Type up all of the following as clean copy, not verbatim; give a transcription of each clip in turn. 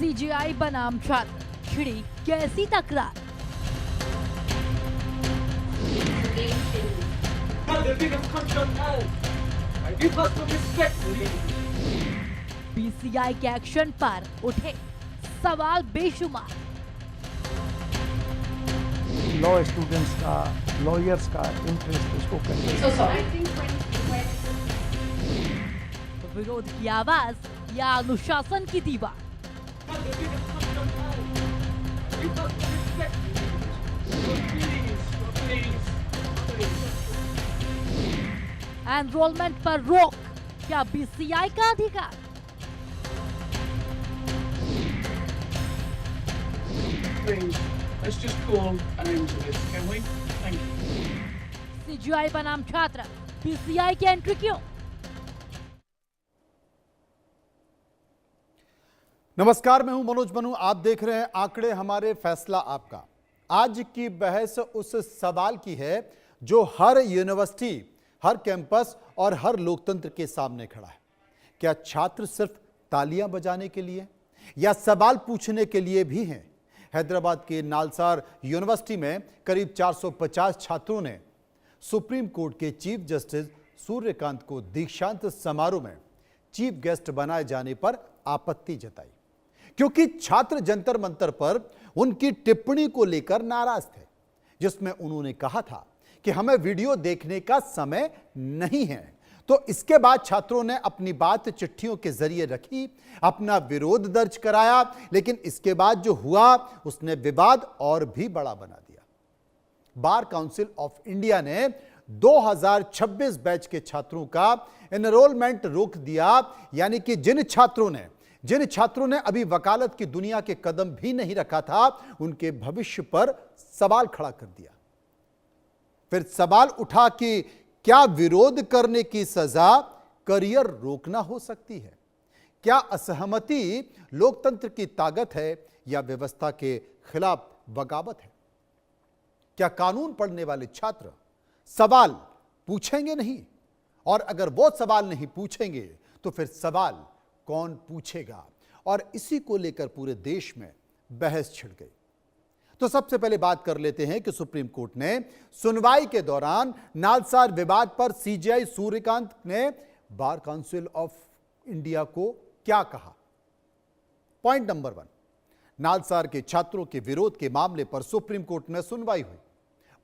CJI बनाम छात्र, छिड़ी कैसी तकरार। बीसीआई के एक्शन पर उठे सवाल बेशुमार। लॉ स्टूडेंट्स का, लॉयर्स का इंटरेस्ट उसको करने विरोध की आवाज या अनुशासन की दीवार। एनरोलमेंट पर रोक, क्या बीसीआई का अधिकार। Let's just call an end to this, can we? Thank you. CJI बनाम छात्र, बीसीआई की एंट्री क्यों। नमस्कार, मैं हूं मनोज बनू। आप देख रहे हैं आंकड़े हमारे, फैसला आपका। आज की बहस उस सवाल की है जो हर यूनिवर्सिटी, हर कैंपस और हर लोकतंत्र के सामने खड़ा है। क्या छात्र सिर्फ तालियां बजाने के लिए या सवाल पूछने के लिए भी हैं? हैदराबाद के नालसार यूनिवर्सिटी में करीब 450 छात्रों ने सुप्रीम कोर्ट के चीफ जस्टिस सूर्यकांत को दीक्षांत समारोह में चीफ गेस्ट बनाए जाने पर आपत्ति जताई, क्योंकि छात्र जंतर मंतर पर उनकी टिप्पणी को लेकर नाराज थे, जिसमें उन्होंने कहा था कि हमें वीडियो देखने का समय नहीं है। तो इसके बाद छात्रों ने अपनी बात चिट्ठियों के जरिए रखी, अपना विरोध दर्ज कराया, लेकिन इसके बाद जो हुआ उसने विवाद और भी बड़ा बना दिया। बार काउंसिल ऑफ इंडिया ने 2026 बैच के छात्रों का एनरोलमेंट रोक दिया, यानी कि जिन छात्रों ने अभी वकालत की दुनिया के कदम भी नहीं रखा था, उनके भविष्य पर सवाल खड़ा कर दिया। फिर सवाल उठा कि क्या विरोध करने की सजा करियर रोकना हो सकती है? क्या असहमति लोकतंत्र की ताकत है या व्यवस्था के खिलाफ बगावत है? क्या कानून पढ़ने वाले छात्र सवाल पूछेंगे नहीं? और अगर वो सवाल नहीं पूछेंगे तो फिर सवाल कौन पूछेगा? और इसी को लेकर पूरे देश में बहस छिड़ गई। तो सबसे पहले बात कर लेते हैं कि सुप्रीम कोर्ट ने सुनवाई के दौरान नालसार विवाद पर सीजेआई सूर्यकांत ने बार काउंसिल ऑफ इंडिया को क्या कहा। पॉइंट नंबर 1, नालसार के छात्रों के विरोध के मामले पर सुप्रीम कोर्ट में सुनवाई हुई।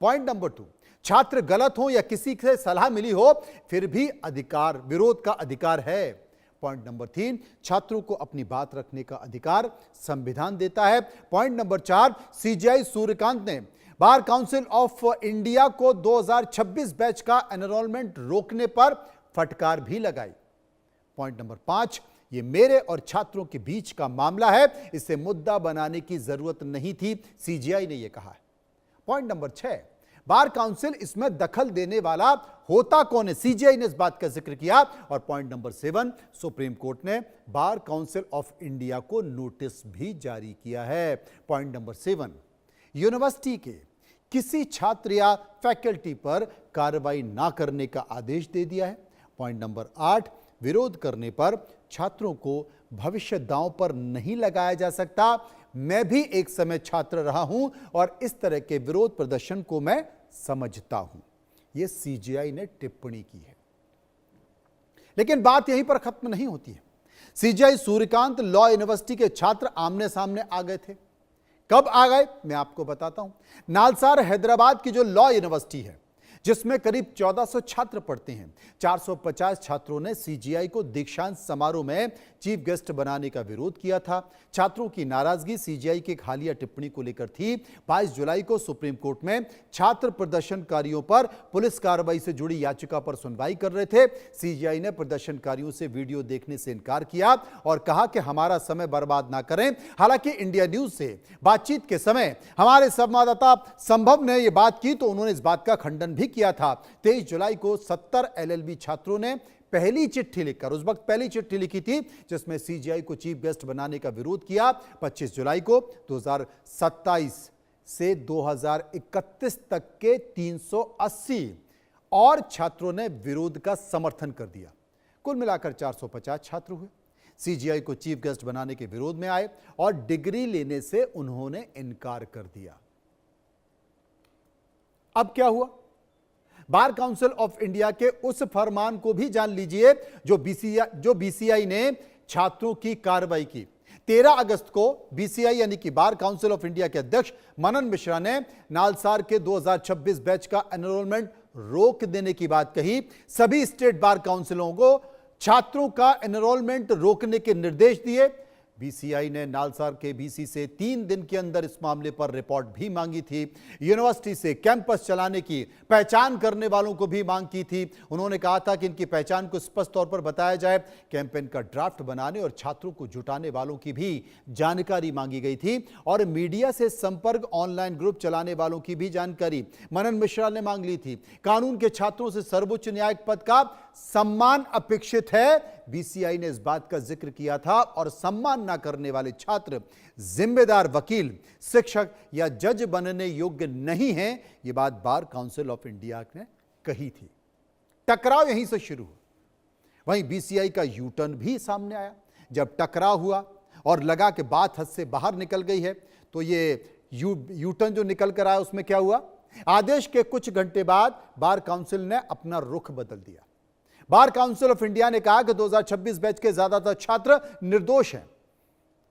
पॉइंट नंबर 2, छात्र गलत हो या किसी से सलाह मिली हो, फिर भी विरोध का अधिकार है। पॉइंट नंबर 3, छात्रों को अपनी बात रखने का अधिकार संविधान देता है। पॉइंट नंबर 4, सीजेआई सूर्यकांत ने बार काउंसिल ऑफ इंडिया को 2026 बैच का एनरोलमेंट रोकने पर फटकार भी लगाई। पॉइंट नंबर 5, ये मेरे और छात्रों के बीच का मामला है, इसे मुद्दा बनाने की जरूरत नहीं थी, सीजेआई ने यह कहा है। पॉइंट नंबर 6, बार काउंसिल इसमें दखल देने वाला होता कौन है? सीजेआई ने इस बात का जिक्र किया। और पॉइंट नंबर 7, सुप्रीम कोर्ट ने बार काउंसिल ऑफ इंडिया को नोटिस भी जारी किया है। पॉइंट नंबर 7, यूनिवर्सिटी के किसी छात्र या फैकल्टी पर कार्रवाई ना करने का आदेश दे दिया है। पॉइंट नंबर 8, विरोध करने पर छात्रों को भविष्य दांव पर नहीं लगाया जा सकता। मैं भी एक समय छात्र रहा हूं और इस तरह के विरोध प्रदर्शन को मैं समझता हूं, यह सीजेआई ने टिप्पणी की है। लेकिन बात यहीं पर खत्म नहीं होती है। सीजेआई सूर्यकांत लॉ यूनिवर्सिटी के छात्र आमने सामने आ गए थे। कब आ गए मैं आपको बताता हूं। नालसार हैदराबाद की जो लॉ यूनिवर्सिटी है, जिसमें करीब 1400 छात्र पढ़ते हैं, 450 छात्रों ने सीजेआई को दीक्षांत समारोह में चीफ गेस्ट बनाने का विरोध किया था। छात्रों की नाराजगी सीजेआई की एक हालिया टिप्पणी को लेकर थी। 22 जुलाई को सुप्रीम कोर्ट में छात्र प्रदर्शनकारियों पर पुलिस कार्रवाई से जुड़ी याचिका पर सुनवाई कर रहे थे। सीजेआई ने प्रदर्शनकारियों से वीडियो देखने से इनकार किया और कहा कि हमारा समय बर्बाद ना करें। हालांकि इंडिया न्यूज से बातचीत के समय हमारे संवाददाता संभव ने यह बात की तो उन्होंने इस बात का खंडन भी किया था। 23 जुलाई को 70 एलएलबी छात्रों ने पहली चिट्ठी लिखकर, उस वक्त पहली चिट्ठी लिखी थी जिसमें सीजेआई को चीफ गेस्ट बनाने का विरोध किया। 25 जुलाई को 2027 से 2031 तक के 380 और छात्रों ने विरोध का समर्थन कर दिया। कुल मिलाकर 450 छात्र हुए। सीजीआई को चीफ गेस्ट बनाने के विरोध में आए और डिग्री लेने से उन्होंने इनकार कर दिया। अब क्या हुआ? बार काउंसिल ऑफ इंडिया के उस फरमान को भी जान लीजिए जो बीसीआई ने छात्रों की कार्रवाई की। 13 अगस्त को बीसीआई यानी कि बार काउंसिल ऑफ इंडिया के अध्यक्ष मनन मिश्रा ने नालसार के 2026 बैच का एनरोलमेंट रोक देने की बात कही। सभी स्टेट बार काउंसिलों को छात्रों का एनरोलमेंट रोकने के निर्देश दिए। बीसीआई ने नालसार के बीसी से 3 दिन के अंदर इस मामले पर रिपोर्ट भी मांगी थी। यूनिवर्सिटी से कैंपस चलाने की पहचान करने वालों को भी मांग की थी। उन्होंने कहा था कि इनकी पहचान को स्पष्ट तौर पर बताया जाए। कैंपेन का ड्राफ्ट बनाने और छात्रों को जुटाने वालों की भी जानकारी मांगी गई थी और मीडिया से संपर्क, ऑनलाइन ग्रुप चलाने वालों की भी जानकारी मनन मिश्रा ने मांग ली थी। कानून के छात्रों से सर्वोच्च न्यायिक पद का सम्मान अपेक्षित है, बीसीआई ने इस बात का जिक्र किया था और सम्मान ना करने वाले छात्र जिम्मेदार वकील, शिक्षक या जज बनने योग्य नहीं हैं, यह बात बार काउंसिल ऑफ इंडिया ने कही थी। टकराव यहीं से शुरू हुआ। वहीं बीसीआई का यूटर्न भी सामने आया। जब टकराव हुआ और लगा कि बात हद से बाहर निकल गई है, तो ये यूटर्न जो निकल कर आया उसमें क्या हुआ? आदेश के कुछ घंटे बाद बार काउंसिल ने अपना रुख बदल दिया। बार काउंसिल ऑफ इंडिया ने कहा कि 2026 बैच के ज्यादातर छात्र निर्दोष हैं।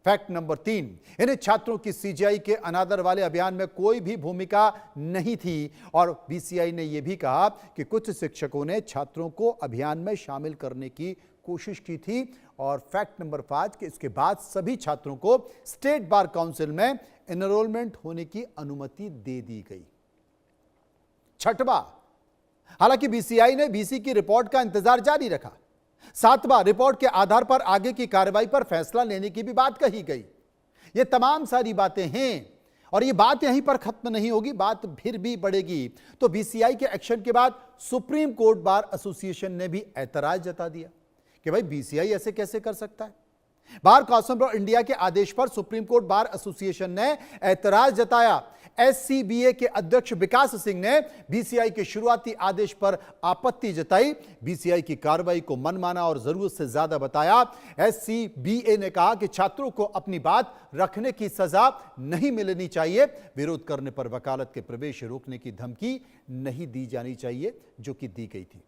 फैक्ट नंबर 3, इन छात्रों की सीजीआई के अनादर वाले अभियान में कोई भी भूमिका नहीं थी और बीसीआई ने यह भी कहा कि कुछ शिक्षकों ने छात्रों को अभियान में शामिल करने की कोशिश की थी। और फैक्ट नंबर 5 कि इसके बाद सभी छात्रों को स्टेट बार काउंसिल में एनरोलमेंट होने की अनुमति दे दी गई। छठवां, हालांकि बीसीआई ने बीसी की रिपोर्ट का इंतजार जारी रखा। 7वां, रिपोर्ट के आधार पर आगे की कार्रवाई पर फैसला लेने की भी बात कही गई। ये तमाम सारी बातें हैं और ये बात यहीं पर खत्म नहीं होगी, बात फिर भी बढ़ेगी। तो बीसीआई के एक्शन के बाद सुप्रीम कोर्ट बार एसोसिएशन ने भी ऐतराज जता दिया कि भाई बीसीआई ऐसे कैसे कर सकता है। बार काउंसिल ऑफ इंडिया के आदेश पर सुप्रीम कोर्ट बार एसोसिएशन ने ऐतराज जताया। एससीबीए के अध्यक्ष विकास सिंह ने बीसीआई के शुरुआती आदेश पर आपत्ति जताई। बीसीआई की कार्रवाई को मनमाना और जरूरत से ज्यादा बताया। एससीबीए ने कहा कि छात्रों को अपनी बात रखने की सजा नहीं मिलनी चाहिए। विरोध करने पर वकालत के प्रवेश रोकने की धमकी नहीं दी जानी चाहिए, जो कि दी गई थी।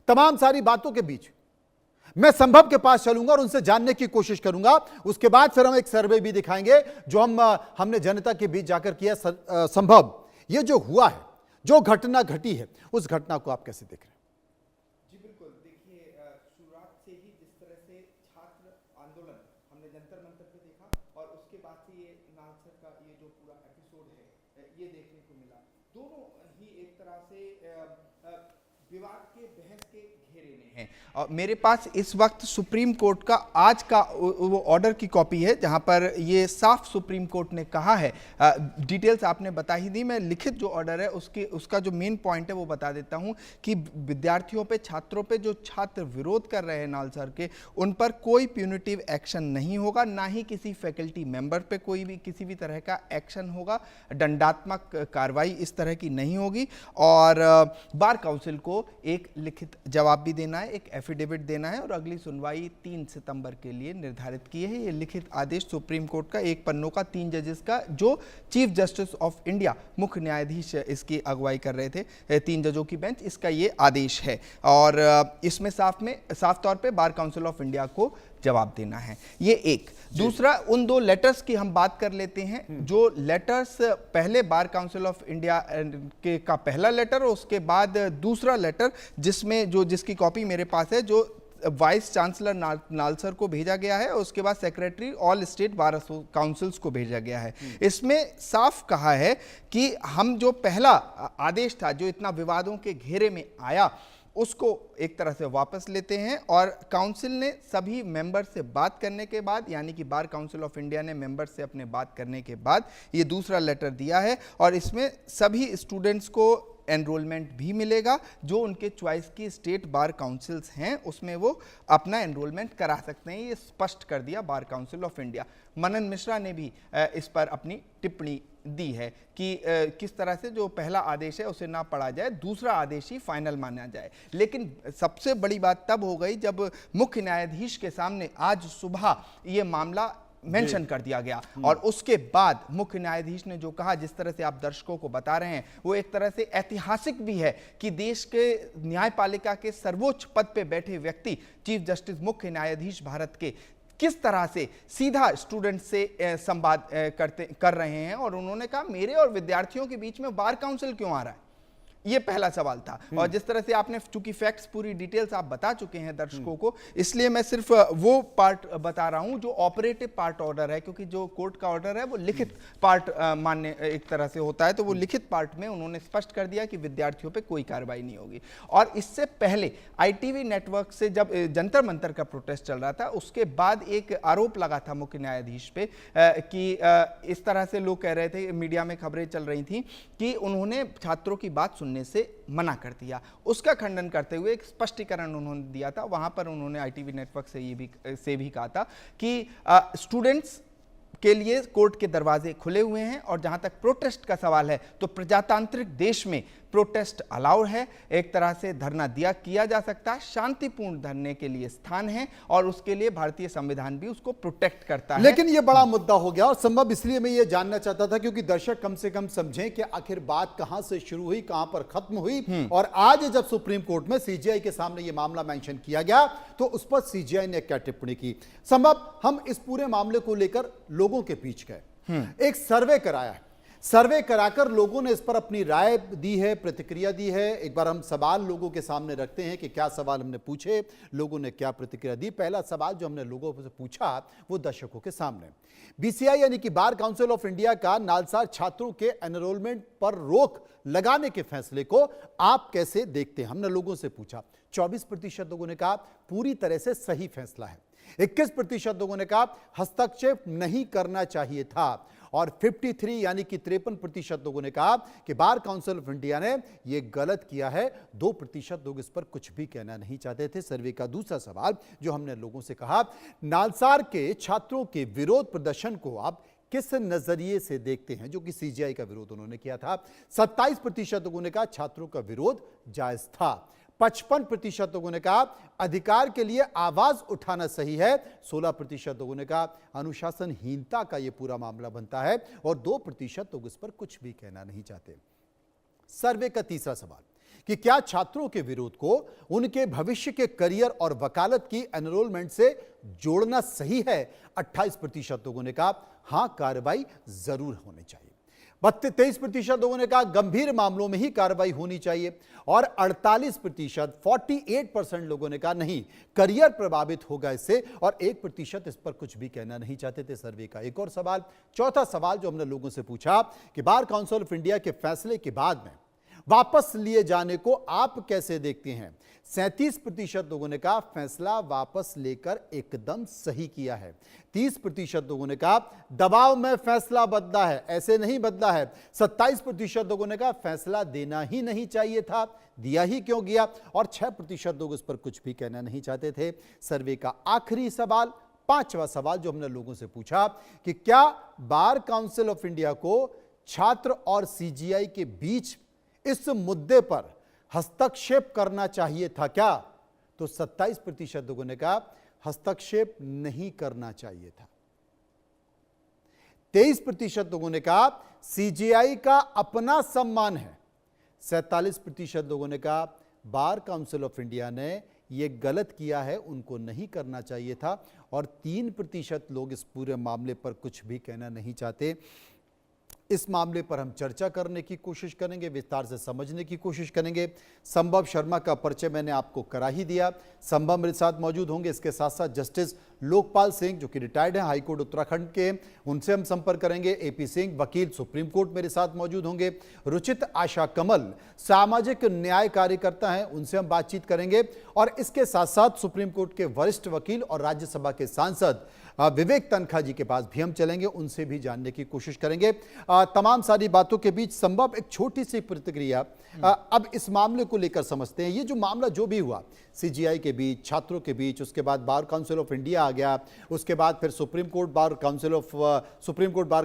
तमाम सारी बातों के बीच मैं संभव के पास चलूंगा और उनसे जानने की कोशिश करूंगा। उसके बाद फिर हम एक सर्वे भी दिखाएंगे जो हमने जनता के बीच जाकर किया। संभव, ये जो हुआ है, जो घटना घटी है, उस घटना को आप कैसे देख रहे हैं? जी बिल्कुल, देखिए शुरुआत से ही जिस तरह से छात्र आंदोलन हमने जंतर मंतर पे देखा और उसके बाद से ये नालसर का ये जो पूरा एपिसोड है ये देखने को मिला। दोनों ही एक तरह से विवाद के, बहस के घेरे में हैं। और मेरे पास इस वक्त सुप्रीम कोर्ट का आज का वो ऑर्डर की कॉपी है जहां पर ये साफ सुप्रीम कोर्ट ने कहा है, डिटेल्स आपने बता ही दी, मैं लिखित जो ऑर्डर है उसका जो मेन पॉइंट है वो बता देता हूं कि विद्यार्थियों पे, छात्रों पे, जो छात्र विरोध कर रहे हैं नालसर के, उन पर कोई प्यूनिटिव एक्शन नहीं होगा, ना ही किसी फैकल्टी मेंबर पे कोई भी किसी भी तरह का एक्शन होगा, दंडात्मक कार्रवाई इस तरह की नहीं होगी। और बार काउंसिल को एक लिखित जवाब भी देना है, एक एफिडेविट देना है और अगली सुनवाई 3 सितंबर के लिए निर्धारित की है। ये लिखित आदेश सुप्रीम कोर्ट का 1 पन्नों का 3 जजेस का, जो चीफ जस्टिस ऑफ इंडिया मुख्य न्यायाधीश इसकी अगुवाई कर रहे थे, 3 जजों की बेंच, इसका ये आदेश है। और इसमें साफ तौर पे बार काउंसिल ऑफ इंडिया को जवाब देना है। ये एक। दूसरा, उन 2 लेटर्स की हम बात कर लेते हैं। जो लेटर्स पहले बार काउंसिल ऑफ इंडिया का पहला लेटर और उसके बाद दूसरा लेटर जिसकी कॉपी मेरे पास है, जो वाइस चांसलर नालसर को भेजा गया है और उसके बाद secretary all state bar councils को भेजा गया है। इसमें साफ कहा है कि हम जो पहला आदेश था जो इतना विवादों के घेरे में आया, उसको एक तरह से वापस लेते हैं और काउंसिल ने सभी मेंबर से बात करने के बाद, यानी कि बार काउंसिल ऑफ इंडिया ने मेंबर से अपने बात करने के बाद ये दूसरा लेटर दिया है और इसमें सभी स्टूडेंट्स को एनरोलमेंट भी मिलेगा, जो उनके चॉइस की स्टेट बार काउंसिल्स हैं उसमें वो अपना एनरोलमेंट करा सकते हैं। ये स्पष्ट कर दिया बार काउंसिल ऑफ इंडिया। मनन मिश्रा ने भी इस पर अपनी टिप्पणी दी है कि किस तरह से जो पहला आदेश है उसे ना पढ़ा जाए, दूसरा आदेश ही फाइनल माना जाए। लेकिन सबसे बड़ी बात तब हो गई जब मुख्य न्यायाधीश के सामने आज सुबह ये मामला मेंशन कर दिया गया और उसके बाद मुख्य न्यायाधीश ने जो कहा, जिस तरह से आप दर्शकों को बता रहे हैं, वो एक तरह से ऐतिहासिक भी है कि देश के न्यायपालिका के सर्वोच्च पद पे बैठे व्यक्ति चीफ जस्टिस मुख्य न्यायाधीश भारत के किस तरह से सीधा स्टूडेंट से संवाद कर रहे हैं। और उन्होंने कहा मेरे और विद्यार्थियों के बीच में बार काउंसिल क्यों आ रहा है, ये पहला सवाल था। और जिस तरह से आपने चूंकि फैक्ट्स पूरी डिटेल्स आप बता चुके हैं दर्शकों को, इसलिए मैं सिर्फ वो पार्ट बता रहा हूं जो ऑपरेटिव पार्ट ऑर्डर है, क्योंकि जो कोर्ट का ऑर्डर है वो लिखित पार्ट मान्य एक तरह से होता है। तो वो लिखित पार्ट में उन्होंने स्पष्ट कर दिया कि विद्यार्थियों पे कोई कार्रवाई नहीं होगी। और इससे पहले ITV नेटवर्क से जब जंतर मंतर का प्रोटेस्ट चल रहा था, उसके बाद एक आरोप लगा था मुख्य न्यायाधीश पे कि इस तरह से लोग कह रहे थे, मीडिया में खबरें चल रही थी कि उन्होंने छात्रों की बात सुनने से मना कर दिया। उसका खंडन करते हुए एक स्पष्टीकरण उन्होंने दिया था। वहां पर उन्होंने ITV नेटवर्क से भी कहा था कि स्टूडेंट्स के लिए कोर्ट के दरवाजे खुले हुए हैं और जहां तक प्रोटेस्ट का सवाल है तो प्रजातांत्रिक देश में प्रोटेस्ट अलाउड है। एक तरह से धरना किया जा सकता है, शांतिपूर्ण धरने के लिए स्थान है और उसके लिए भारतीय संविधान भी उसको प्रोटेक्ट करता है। लेकिन यह बड़ा मुद्दा हो गया और संभव इसलिए मैं ये जानना चाहता था क्योंकि दर्शक कम से कम समझें कि आखिर बात कहां से शुरू हुई, कहां पर खत्म हुई। और आज जब सुप्रीम कोर्ट में CGI के सामने यह मामला मेंशन किया गया तो उस पर CGI ने क्या टिप्पणी की। संभव हम इस पूरे मामले को लेकर लोगों के बीच गए, एक सर्वे कराया है, सर्वे कराकर लोगों ने इस पर अपनी राय दी है, प्रतिक्रिया दी है। एक बार हम सवाल लोगों के सामने रखते हैं कि क्या सवाल हमने पूछे, लोगों ने क्या प्रतिक्रिया दी। पहला सवाल जो हमने लोगों से पूछा वो दर्शकों के सामने, BCI यानी कि बार काउंसिल ऑफ इंडिया का नालसार छात्रों के एनरोलमेंट पर रोक लगाने के फैसले को आप कैसे देखते हैं, हमने लोगों से पूछा। 24% लोगों ने कहा पूरी तरह से सही फैसला है, 21% लोगों ने कहा हस्तक्षेप नहीं करना चाहिए था और 53 यानी कि 53% लोगों ने कहा कि बार काउंसिल ऑफ इंडिया ने यह गलत किया है। 2% लोग इस पर कुछ भी कहना नहीं चाहते थे। सर्वे का दूसरा सवाल जो हमने लोगों से कहा, नालसार के छात्रों के विरोध प्रदर्शन को आप किस नजरिए से देखते हैं, जो कि CGI का विरोध उन्होंने किया था। 27% लोगों ने कहा छात्रों का विरोध जायज था। 55% लोगों ने कहा अधिकार के लिए आवाज उठाना सही है। 16% लोगों ने कहा अनुशासनहीनता का यह पूरा मामला बनता है और 2% लोग इस पर कुछ भी कहना नहीं चाहते। सर्वे का तीसरा सवाल कि क्या छात्रों के विरोध को उनके भविष्य के करियर और वकालत की एनरोलमेंट से जोड़ना सही है। 28% लोगों ने कहा हां कार्रवाई जरूर होनी चाहिए। 23% लोगों ने कहा गंभीर मामलों में ही कार्रवाई होनी चाहिए और 48% लोगों ने कहा नहीं करियर प्रभावित होगा इससे और 1% इस पर कुछ भी कहना नहीं चाहते थे। सर्वे का एक और सवाल, चौथा सवाल जो हमने लोगों से पूछा कि बार काउंसिल ऑफ इंडिया के फैसले के बाद में वापस लिए जाने को आप कैसे देखते हैं। 37% लोगों ने कहा फैसला वापस लेकर एकदम सही किया है। 30% लोगों ने कहा दबाव में फैसला बदला है, ऐसे नहीं बदला है। 27% लोगों ने कहा फैसला देना ही नहीं चाहिए था, दिया ही क्यों गया, और 6% लोग इस पर कुछ भी कहना नहीं चाहते थे। सर्वे का आखिरी सवाल, पांचवा सवाल जो हमने लोगों से पूछा कि क्या बार काउंसिल ऑफ इंडिया को छात्र और CGI के बीच इस मुद्दे पर हस्तक्षेप करना चाहिए था क्या, तो 27% लोगों ने कहा हस्तक्षेप नहीं करना चाहिए था। 23% लोगों ने कहा CGI का अपना सम्मान है। 47% लोगों ने कहा बार काउंसिल ऑफ इंडिया ने यह गलत किया है, उनको नहीं करना चाहिए था, और 3% लोग इस पूरे मामले पर कुछ भी कहना नहीं चाहते। इस मामले पर हम चर्चा करने की कोशिश करेंगे, विस्तार से समझने की कोशिश करेंगे। संभव शर्मा का परिचय मैंने आपको करा ही दिया, संभव मेरे साथ मौजूद होंगे। इसके साथ साथ जस्टिस लोकपाल सिंह जो कि रिटायर्ड हैं हाईकोर्ट उत्तराखंड के, उनसे हम संपर्क करेंगे। एपी सिंह वकील सुप्रीम कोर्ट मेरे साथ मौजूद होंगे। रुचित आशा कमल सामाजिक न्याय कार्यकर्ता हैं, उनसे हम बातचीत करेंगे। और इसके साथ साथ सुप्रीम कोर्ट के वरिष्ठ वकील और राज्यसभा के सांसद विवेक तनखा जी के पास भी हम चलेंगे, उनसे भी जानने की कोशिश करेंगे। तमाम सारी बातों के बीच संभव एक छोटी सी प्रतिक्रिया अब इस मामले को लेकर समझते हैं। ये जो मामला जो भी हुआ सीजीआई के बीच, छात्रों के बीच, उसके बाद बार काउंसिल ऑफ इंडिया आ गया, उसके बाद फिर सुप्रीम कोर्ट बार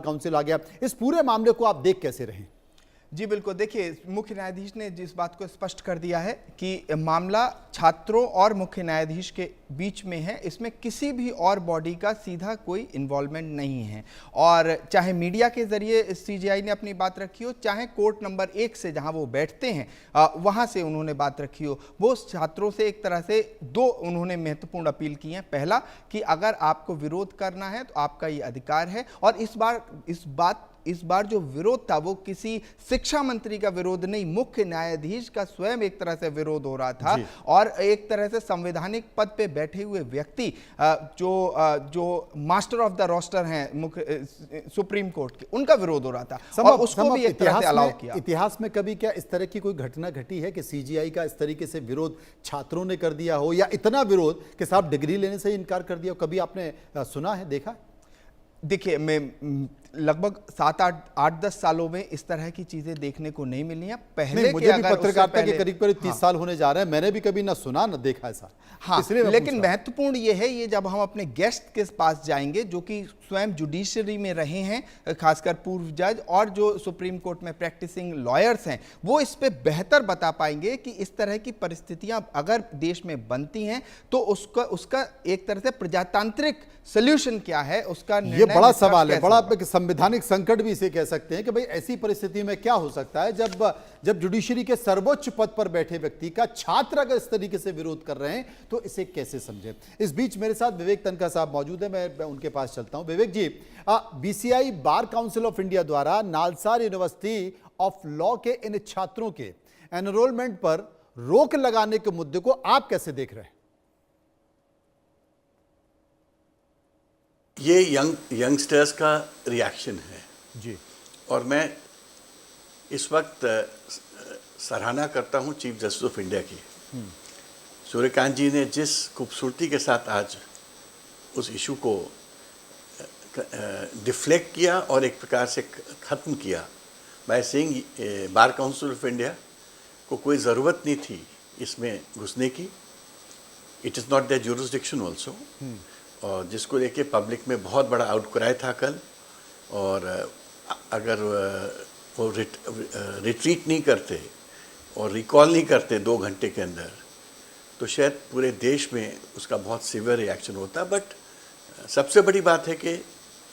काउंसिल आ गया, इस पूरे मामले को आप देख कैसे रहे? जी बिल्कुल, देखिए मुख्य न्यायाधीश ने जिस बात को स्पष्ट कर दिया है कि मामला छात्रों और मुख्य न्यायाधीश के बीच में है, इसमें किसी भी और बॉडी का सीधा कोई इन्वॉल्वमेंट नहीं है। और चाहे मीडिया के जरिए सीजीआई ने अपनी बात रखी हो, चाहे कोर्ट नंबर 1 से जहां वो बैठते हैं वहां से उन्होंने बात रखी हो, वो छात्रों से एक तरह से दो उन्होंने महत्वपूर्ण अपील की है। पहला कि अगर आपको विरोध करना है तो आपका ये अधिकार है, और इस बार जो विरोध था वो किसी शिक्षा मंत्री का विरोध नहीं, मुख्य न्यायाधीश का स्वयं एक तरह से विरोध हो रहा था। और एक तरह से संवैधानिक पद पे बैठे हुए व्यक्ति जो मास्टर ऑफ द रोस्टर हैं मुख्य सुप्रीम कोर्ट के, उनका विरोध हो रहा था, और उसको भी एक तरह से अलाउ किया। इतिहास में कभी क्या इस तरह की कोई घटना घटी है कि सीजीआई का इस तरीके से विरोध छात्रों ने कर दिया हो, या इतना विरोध कि साहब डिग्री लेने से इनकार कर दिया हो? कभी आपने सुना है, देखा? देखिए, मैं लगभग 7-8-10 सालों में इस तरह की चीजें देखने को नहीं मिली हैं। पहले मुझे भी पत्रकारिता के करीब 30 साल होने जा रहे हैं, मैंने भी कभी ना सुना ना देखा ऐसा। हाँ, लेकिन महत्वपूर्ण ये है, ये जब हम अपने गेस्ट के पास जाएंगे जो कि स्वयं जुडिशरी में रहे हैं, खासकर पूर्व जज और जो सुप्रीम कोर्ट में प्रैक्टिसिंग लॉयर्स हैं, वो इस पे बेहतर बता पाएंगे कि इस तरह की परिस्थितियां अगर देश में बनती हैं तो उसका एक तरह से प्रजातांत्रिक सोल्यूशन क्या है, उसका ये बड़ा सवाल है, बड़ा संवैधानिक संकट भी इसे कह सकते हैं कि भाई ऐसी परिस्थिति में क्या हो सकता है जब जुडिशरी के सर्वोच्च पद पर बैठे व्यक्ति का छात्र अगर इस तरीके से विरोध कर रहे हैं तो इसे कैसे समझे। इस बीच मेरे साथ विवेक तनखा साहब मौजूद है, मैं उनके पास चलता हूं। Vivek ji, BCI bar council of India द्वारा नालसार यूनिवर्सिटी ऑफ लॉ के इन छात्रों के एनरोलमेंट पर रोक लगाने के मुद्दे को आप कैसे देख रहे हैं? ये यंगस्टर्स का रिएक्शन है जी, और मैं इस वक्त सराहना करता हूं चीफ जस्टिस ऑफ इंडिया की। सूर्यकांत जी ने जिस खूबसूरती के साथ आज उस इशू को डिफ्लेक्ट किया और एक प्रकार से ख़त्म किया by saying bar council of India को कोई ज़रूरत नहीं थी इसमें घुसने की, it is not their jurisdiction also, और जिसको लेके पब्लिक में बहुत बड़ा आउटक्राई था कल। और अगर वो रिट्रीट नहीं करते और रिकॉल नहीं करते 2 घंटे के अंदर तो शायद पूरे देश में उसका बहुत सीवियर रिएक्शन होता। बट सबसे बड़ी बात है कि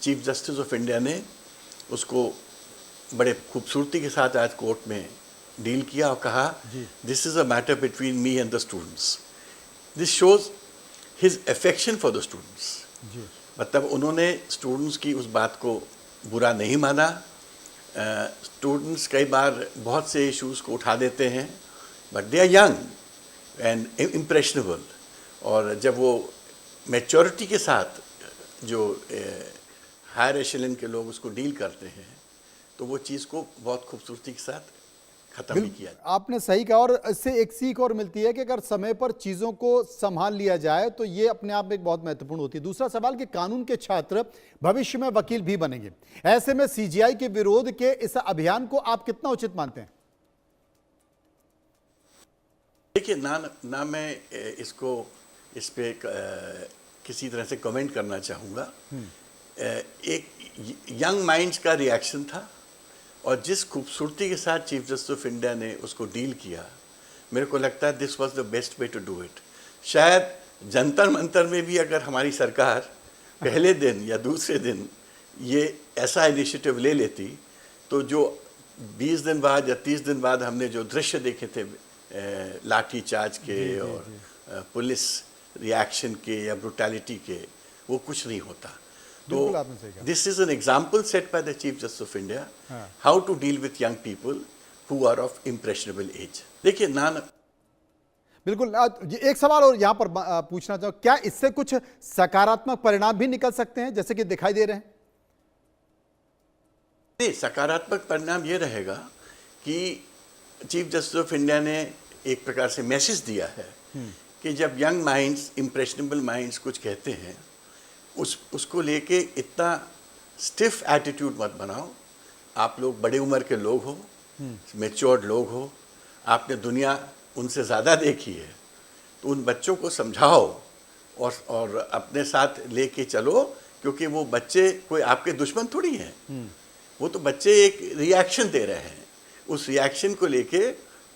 चीफ जस्टिस ऑफ इंडिया ने उसको बड़े खूबसूरती के साथ आज कोर्ट में डील किया और कहा this is a matter between me and the students. This shows his affection for the students. मतलब उन्होंने स्टूडेंट्स की उस बात को बुरा नहीं माना। स्टूडेंट्स कई बार बहुत से इश्यूज़ को उठा देते हैं, but they are young and impressionable, और जब वो मैच्योरिटी के साथ जो हायर एशेलन के लोग उसको डील करते हैं तो वो चीज़ को बहुत खूबसूरती के साथ खत्म भी किया। आपने सही कहा, और इससे एक सीख और मिलती है कि अगर समय पर चीजों को संभाल लिया जाए तो ये अपने आप में एक बहुत महत्वपूर्ण होती है। दूसरा सवाल कि कानून के छात्र भविष्य में वकील भी बनेंगे, ऐसे में सीजीआई के विरोध के इस अभियान को आप कितना उचित मानते हैं? देखिए, ना मैं इस पे किसी तरह से कमेंट करना चाहूँगा। एक यंग माइंड्स का रिएक्शन था, और जिस खूबसूरती के साथ चीफ जस्टिस ऑफ इंडिया ने उसको डील किया, मेरे को लगता है this was the best way to do it. शायद जंतर मंतर में भी अगर हमारी सरकार पहले दिन या दूसरे दिन ये ऐसा इनिशिएटिव ले लेती तो जो 20 दिन बाद या 30 दिन बाद हमने जो दृश्य देखे थे लाठी चार्ज के और पुलिस रिएक्शन के या ब्रुटैलिटी के, वो कुछ नहीं होता। तो this is an example set by the chief justice of India how to deal with young people who are of impressionable age. देखिए, बिल्कुल। ये एक सवाल और यहाँ पर पूछना चाहूँ, क्या इससे कुछ सकारात्मक परिणाम भी निकल सकते हैं जैसे कि दिखाई दे रहे हैं? नहीं, सकारात्मक परिणाम ये रहेगा कि चीफ जस्टिस ऑफ इंडिया ने एक प्रकार से मैसेज दिया है कि जब यंग माइंड्स, इम्प्रेशनेबल माइंड्स कुछ कहते हैं, उसको लेके इतना स्टिफ एटीट्यूड मत बनाओ। आप लोग बड़े उम्र के लोग हो, मैच्योर्ड लोग हो, आपने दुनिया उनसे ज़्यादा देखी है, तो उन बच्चों को समझाओ और अपने साथ लेके चलो, क्योंकि वो बच्चे कोई आपके दुश्मन थोड़ी हैं। वो तो बच्चे एक रिएक्शन दे रहे हैं, उस रिएक्शन को लेके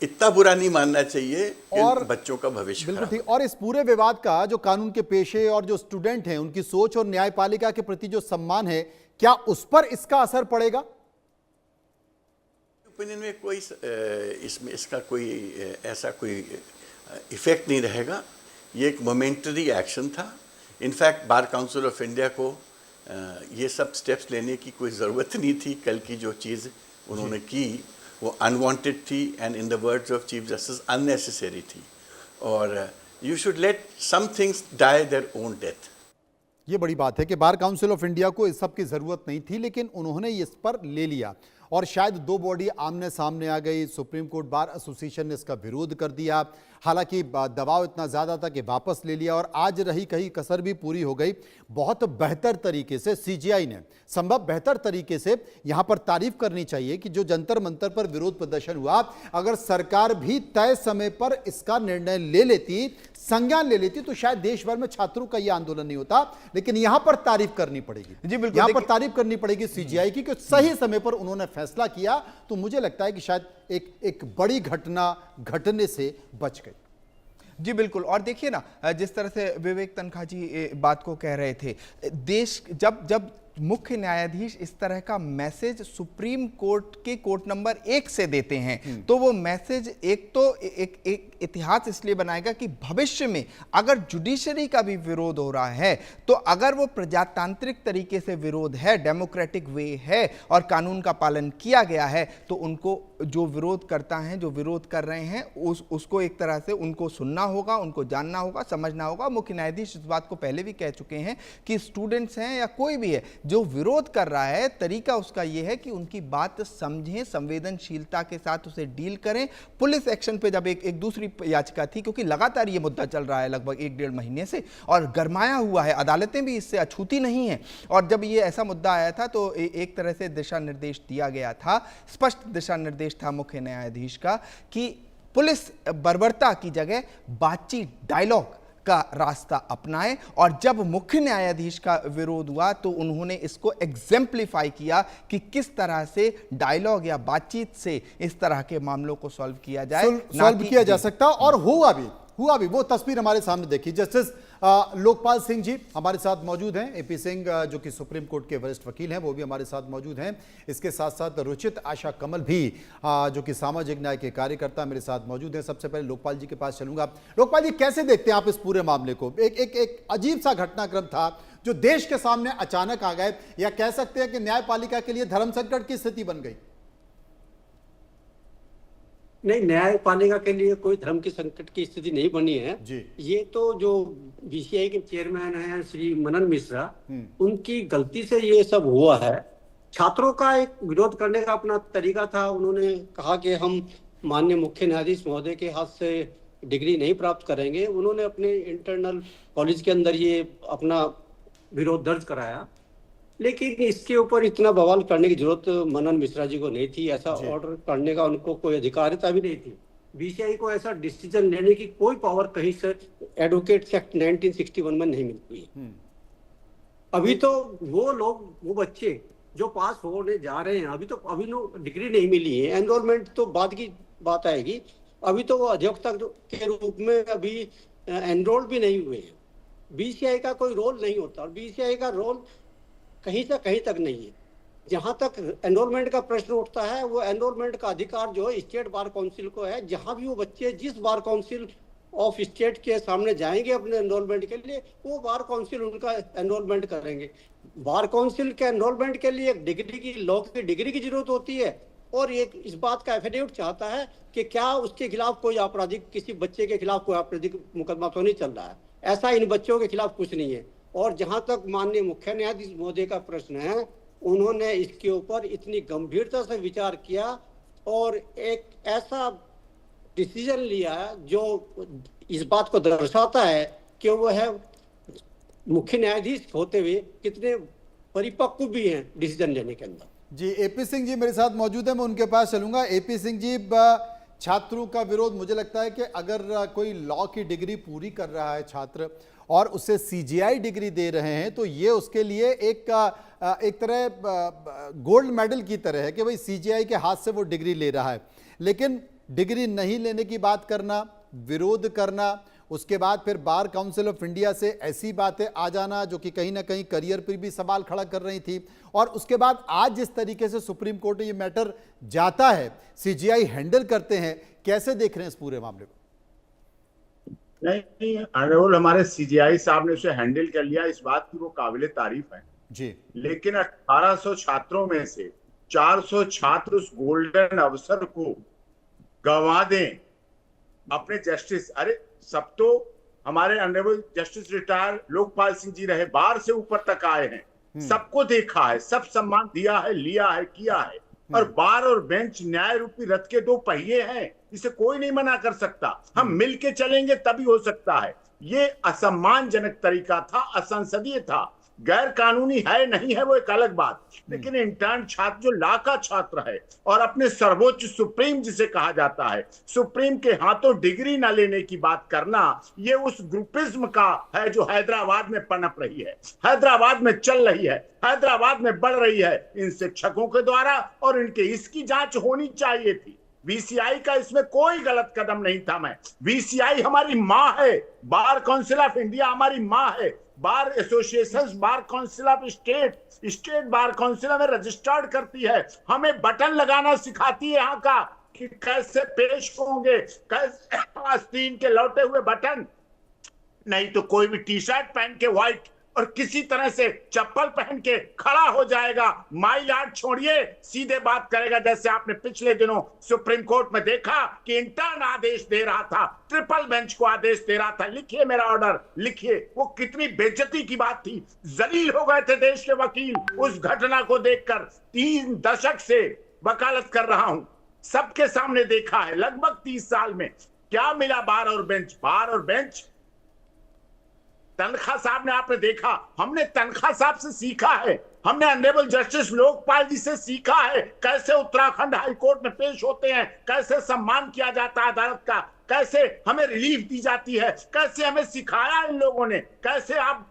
इतना बुरा नहीं मानना चाहिए कि और बच्चों का भविष्य बिल्कुल खराब। ठीक। और इस पूरे विवाद का जो कानून के पेशे और जो स्टूडेंट हैं उनकी सोच और न्यायपालिका के प्रति जो सम्मान है, क्या उस पर इसका असर पड़ेगा? ओपिनियन में कोई इसमें इसका कोई ऐसा कोई इफेक्ट नहीं रहेगा। ये एक मोमेंटरी एक्शन था। In fact bar council of India को ये सब स्टेप्स लेने की कोई ज़रूरत नहीं थी। कल की जो चीज़ उन्होंने की वो अनवांटेड थी and in the words of chief justice unnecessary थी। और you should let some things die their own death. ये बड़ी बात है कि बार काउंसिल ऑफ इंडिया को इस सब की ज़रूरत नहीं थी, लेकिन उन्होंने इस पर ले लिया और शायद दो बॉडी आमने सामने आ गई। सुप्रीम कोर्ट बार एसोसिएशन ने इसका विरोध कर दिया, हालांकि दबाव इतना ज़्यादा था कि वापस ले लिया और आज रही कहीं कसर भी पूरी हो गई। बहुत बेहतर तरीके से सीजीआई ने, संभव बेहतर तरीके से यहाँ पर तारीफ करनी चाहिए कि जो जंतर मंतर पर विरोध प्रदर्शन हुआ, अगर सरकार भी तय समय पर इसका निर्णय ले लेती, संज्ञान ले लेती, तो शायद देश भर में छात्रों का यह आंदोलन नहीं होता। लेकिन यहां पर तारीफ करनी पड़ेगी जी, बिल्कुल। यहां पर तारीफ करनी पड़ेगी सीजीआई की कि सही समय पर उन्होंने फैसला किया। तो मुझे लगता है कि शायद एक बड़ी घटना घटने से बच गई। जी बिल्कुल। और देखिए ना, जिस तरह से विवेक तनखा जी बात को कह रहे थे, देश जब मुख्य न्यायाधीश इस तरह का मैसेज सुप्रीम कोर्ट के कोर्ट नंबर 1 से देते हैं, तो वो मैसेज एक इतिहास इसलिए बनाएगा कि भविष्य में अगर जुडिशरी का भी विरोध हो रहा है, तो अगर वो प्रजातांत्रिक तरीके से विरोध है, डेमोक्रेटिक वे है और कानून का पालन किया गया है, तो उनको जो विरोध करता है, जो विरोध कर रहे हैं, उसको एक तरह से उनको सुनना होगा, उनको जानना होगा, समझना होगा। मुख्य न्यायाधीश इस बात को पहले भी कह चुके हैं कि स्टूडेंट्स हैं या कोई भी है जो विरोध कर रहा है, तरीका उसका यह है कि उनकी बात समझें, संवेदनशीलता के साथ उसे डील करें। पुलिस एक्शन पे जब एक दूसरी याचिका थी, क्योंकि लगातार ये मुद्दा चल रहा है लगभग 1-1.5 महीने से और गरमाया हुआ है, अदालतें भी इससे अछूती नहीं है, और जब ये ऐसा मुद्दा आया था तो एक तरह से दिशा निर्देश दिया गया था, स्पष्ट दिशा निर्देश था मुख्य न्यायाधीश का कि पुलिस बर्बरता की जगह बातचीत, डायलॉग का रास्ता अपनाए। और जब मुख्य न्यायाधीश का विरोध हुआ तो उन्होंने इसको एग्जेम्पलीफाई किया कि किस तरह से डायलॉग या बातचीत से इस तरह के मामलों को सॉल्व किया जाए, सॉल्व किया जा सकता। और हुआ भी। वो तस्वीर हमारे सामने देखी। जस्टिस लोकपाल सिंह जी हमारे साथ मौजूद हैं, एपी सिंह जो कि सुप्रीम कोर्ट के वरिष्ठ वकील हैं, वो भी हमारे साथ मौजूद हैं। इसके साथ साथ रुचित आशा कमल भी जो कि सामाजिक न्याय के कार्यकर्ता मेरे साथ मौजूद हैं। सबसे पहले लोकपाल जी के पास चलूंगा। लोकपाल जी, कैसे देखते हैं आप इस पूरे मामले को? एक अजीब सा घटनाक्रम था जो देश के सामने अचानक आ गए, या कह सकते हैं कि न्यायपालिका के लिए धर्म संकट की स्थिति बन गई। नहीं, न्यायपालिका के लिए कोई धर्म की संकट की स्थिति नहीं बनी है जी। ये तो जो बीसीआई के चेयरमैन हैं श्री मनन मिश्रा, उनकी गलती से ये सब हुआ है। छात्रों का एक विरोध करने का अपना तरीका था। उन्होंने कहा कि हम माननीय मुख्य न्यायाधीश महोदय के हाथ से डिग्री नहीं प्राप्त करेंगे। उन्होंने अपने इंटरनल कॉलेज के अंदर ये अपना विरोध दर्ज कराया, लेकिन इसके ऊपर इतना बवाल करने की जरूरत मनन मिश्रा जी को नहीं थी। ऐसा ऑर्डर करने का उनको कोई अधिकारिता भी नहीं थी। बीसीआई को ऐसा डिसीजन लेने की कोई पावर कहीं से एडवोकेट्स एक्ट 1961 में नहीं मिलती है। अभी तो वो लोग, वो बच्चे जो पास होने जा रहे हैं, अभी डिग्री नहीं मिली है, एनरोलमेंट तो बाद की बात आएगी। अभी तो वो अध्यक्षता के रूप में अभी एनरोल भी नहीं हुए हैं। बीसीआई का कोई रोल नहीं होता, और बीसीआई का रोल कहीं से कहीं तक नहीं है। जहां तक एनरोलमेंट का प्रश्न उठता है, वो एनरोलमेंट का अधिकार जो है स्टेट बार काउंसिल को है। जहां भी वो बच्चे जिस बार काउंसिल ऑफ स्टेट के सामने जाएंगे अपने एनरोलमेंट के लिए, वो बार काउंसिल उनका एनरोलमेंट करेंगे। बार काउंसिल के एनरोलमेंट के लिए एक डिग्री की, लॉ की डिग्री की जरूरत होती है, और एक इस बात का एफिडेविट चाहता है कि क्या उसके खिलाफ कोई आपराधिक, किसी बच्चे के खिलाफ कोई आपराधिक मुकदमा तो नहीं चल रहा है। ऐसा इन बच्चों के खिलाफ कुछ नहीं है। और जहां तक माननीय मुख्य न्यायाधीश महोदय का प्रश्न है, उन्होंने इसके ऊपर इतनी गंभीरता से विचार किया और एक ऐसा डिसीजन लिया जो इस बात को दर्शाता है कि वो है मुख्य न्यायाधीश होते हुए कितने परिपक्व भी हैं डिसीजन लेने के अंदर। जी, एपी सिंह जी मेरे साथ मौजूद है, मैं उनके पास चलूंगा। एपी सिंह जी, छात्रों का विरोध, मुझे लगता है कि अगर कोई लॉ की डिग्री पूरी कर रहा है छात्र और उसे सीजीआई डिग्री दे रहे हैं तो ये उसके लिए एक तरह गोल्ड मेडल की तरह है कि भाई सीजीआई के हाथ से वो डिग्री ले रहा है। लेकिन डिग्री नहीं लेने की बात करना, विरोध करना, उसके बाद फिर बार काउंसिल ऑफ इंडिया से ऐसी बातें आ जाना जो कि कहीं ना कहीं करियर पर भी सवाल खड़ा कर रही थी, और उसके बाद आज जिस तरीके से सुप्रीम कोर्ट ये मैटर जाता है, सीजीआई हैंडल करते हैं, कैसे देख रहे हैं इस पूरे मामले को? नहीं, ऑनरेबल हमारे सीजीआई साहब ने उसे हैंडल कर लिया, इस बात की वो काबिले तारीफ है जी। लेकिन 1800 छात्रों में से 400 छात्र उस गोल्डन अवसर को गंवा दें अपने जस्टिस, अरे सब तो हमारे honourable justice retire Lokpal Singh ji रहे, बार से ऊपर तक आए हैं, सबको देखा है, सब सम्मान दिया है, लिया है, किया है। और बार और बेंच न्याय रूपी रथ के दो पहिए हैं, इसे कोई नहीं मना कर सकता। हम मिलके चलेंगे तभी हो सकता है। ये असम्मानजनक तरीका था, असंसदीय था, गैर कानूनी है नहीं है वो एक अलग बात, लेकिन इंटर्न छात्र जो ला का छात्र है और अपने सर्वोच्च सुप्रीम जिसे कहा जाता है, सुप्रीम के हाथों डिग्री ना लेने की बात करना, ये उस ग्रुपिज्म का है जो हैदराबाद में पनप रही है, हैदराबाद में चल रही है, हैदराबाद में बढ़ रही है इन शिक्षकों के द्वारा, और इनके इसकी जांच होनी चाहिए थी। बीसीआई का इसमें कोई गलत कदम नहीं था। मैं बीसीआई हमारी माँ है, बार काउंसिल ऑफ इंडिया हमारी माँ है, bar association, bar council of state bar council में रजिस्टर्ड करती है, हमें बटन लगाना सिखाती है यहाँ का कि कैसे पेश होंगे, कैसे आस्तीन के लौटे हुए बटन, नहीं तो कोई भी टी शर्ट पहन के व्हाइट और किसी तरह से चप्पल पहन के खड़ा हो जाएगा, माइल आर्ट छोड़िए, सीधे बात करेगा। जैसे आपने पिछले दिनों सुप्रीम कोर्ट में देखा कि इंटर्न आदेश दे रहा था, ट्रिपल बेंच को आदेश दे रहा था, लिखिए मेरा ऑर्डर, लिखिए। वो कितनी बेइज्जती की बात थी, जलील हो गए थे देश के वकील उस घटना को देखकर। 3 दशक से वकालत कर रहा हूं, सबके सामने देखा है, लगभग 30 साल में क्या मिला बार और बेंच। बार और बेंच, तनखा साहब ने आपने देखा, हमने तनखा साहब से सीखा है, हमने ऑनरेबल जस्टिस लोकपाल जी से सीखा है कैसे उत्तराखंड हाईकोर्ट में पेश होते हैं, कैसे सम्मान किया जाता है अदालत का, कैसे हमें रिलीफ दी जाती है, कैसे हमें सिखाया इन लोगों ने, कैसे आप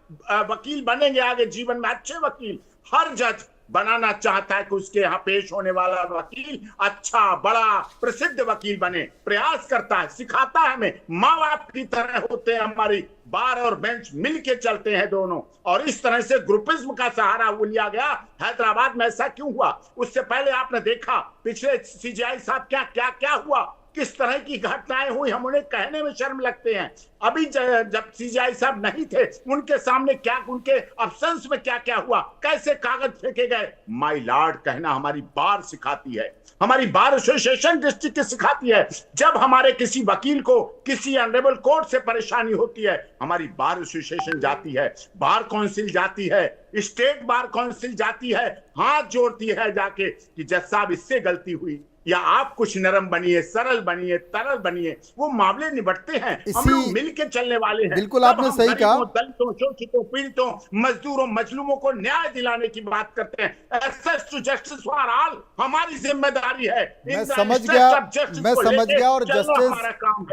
वकील बनेंगे आगे जीवन में, अच्छे वकील। हर जज बनाना चाहता है कि उसके यहाँ पेश होने वाला वकील अच्छा, बड़ा, प्रसिद्ध वकील बने, प्रयास करता है, सिखाता है हमें, माँ बाप की तरह होते हैं। हमारी बार और बेंच मिलके चलते हैं दोनों, और इस तरह से ग्रुपिज्म का सहारा वो लिया गया। हैदराबाद में ऐसा क्यों हुआ? उससे पहले आपने देखा पिछले सीजीआई साहब क्या हुआ, किस तरह की घटनाएं हुई, हम उन्हें कहने में शर्म लगते हैं। अभी जब सीजीआई साहब नहीं थे, उनके सामने क्या, उनके अब्सेंस में क्या हुआ, कैसे कागज फेंके गए। माय लॉर्ड कहना हमारी बार सिखाती है, हमारी बार एसोसिएशन डिस्ट्रिक्ट की सिखाती है। जब हमारे किसी वकील को किसी ऑनरेबल कोर्ट से परेशानी होती है, हमारी बार एसोसिएशन जाती है, बार काउंसिल जाती है, स्टेट बार काउंसिल जाती है, हाथ जोड़ती है जाके कि जज साहब इससे गलती हुई, या आप कुछ नरम बनिए, सरल बनिए, तरल बनिए। वो मामले निपटते हैं, हम लोग मिलके चलने वाले हैं। बिल्कुल आपने सही कहा। दलितों, शोषितों, पीड़ितों, मजदूरों, मजलूमों को न्याय दिलाने की बात करते हैं। Access to justice for all हमारी जिम्मेदारी है। मैं समझ गया और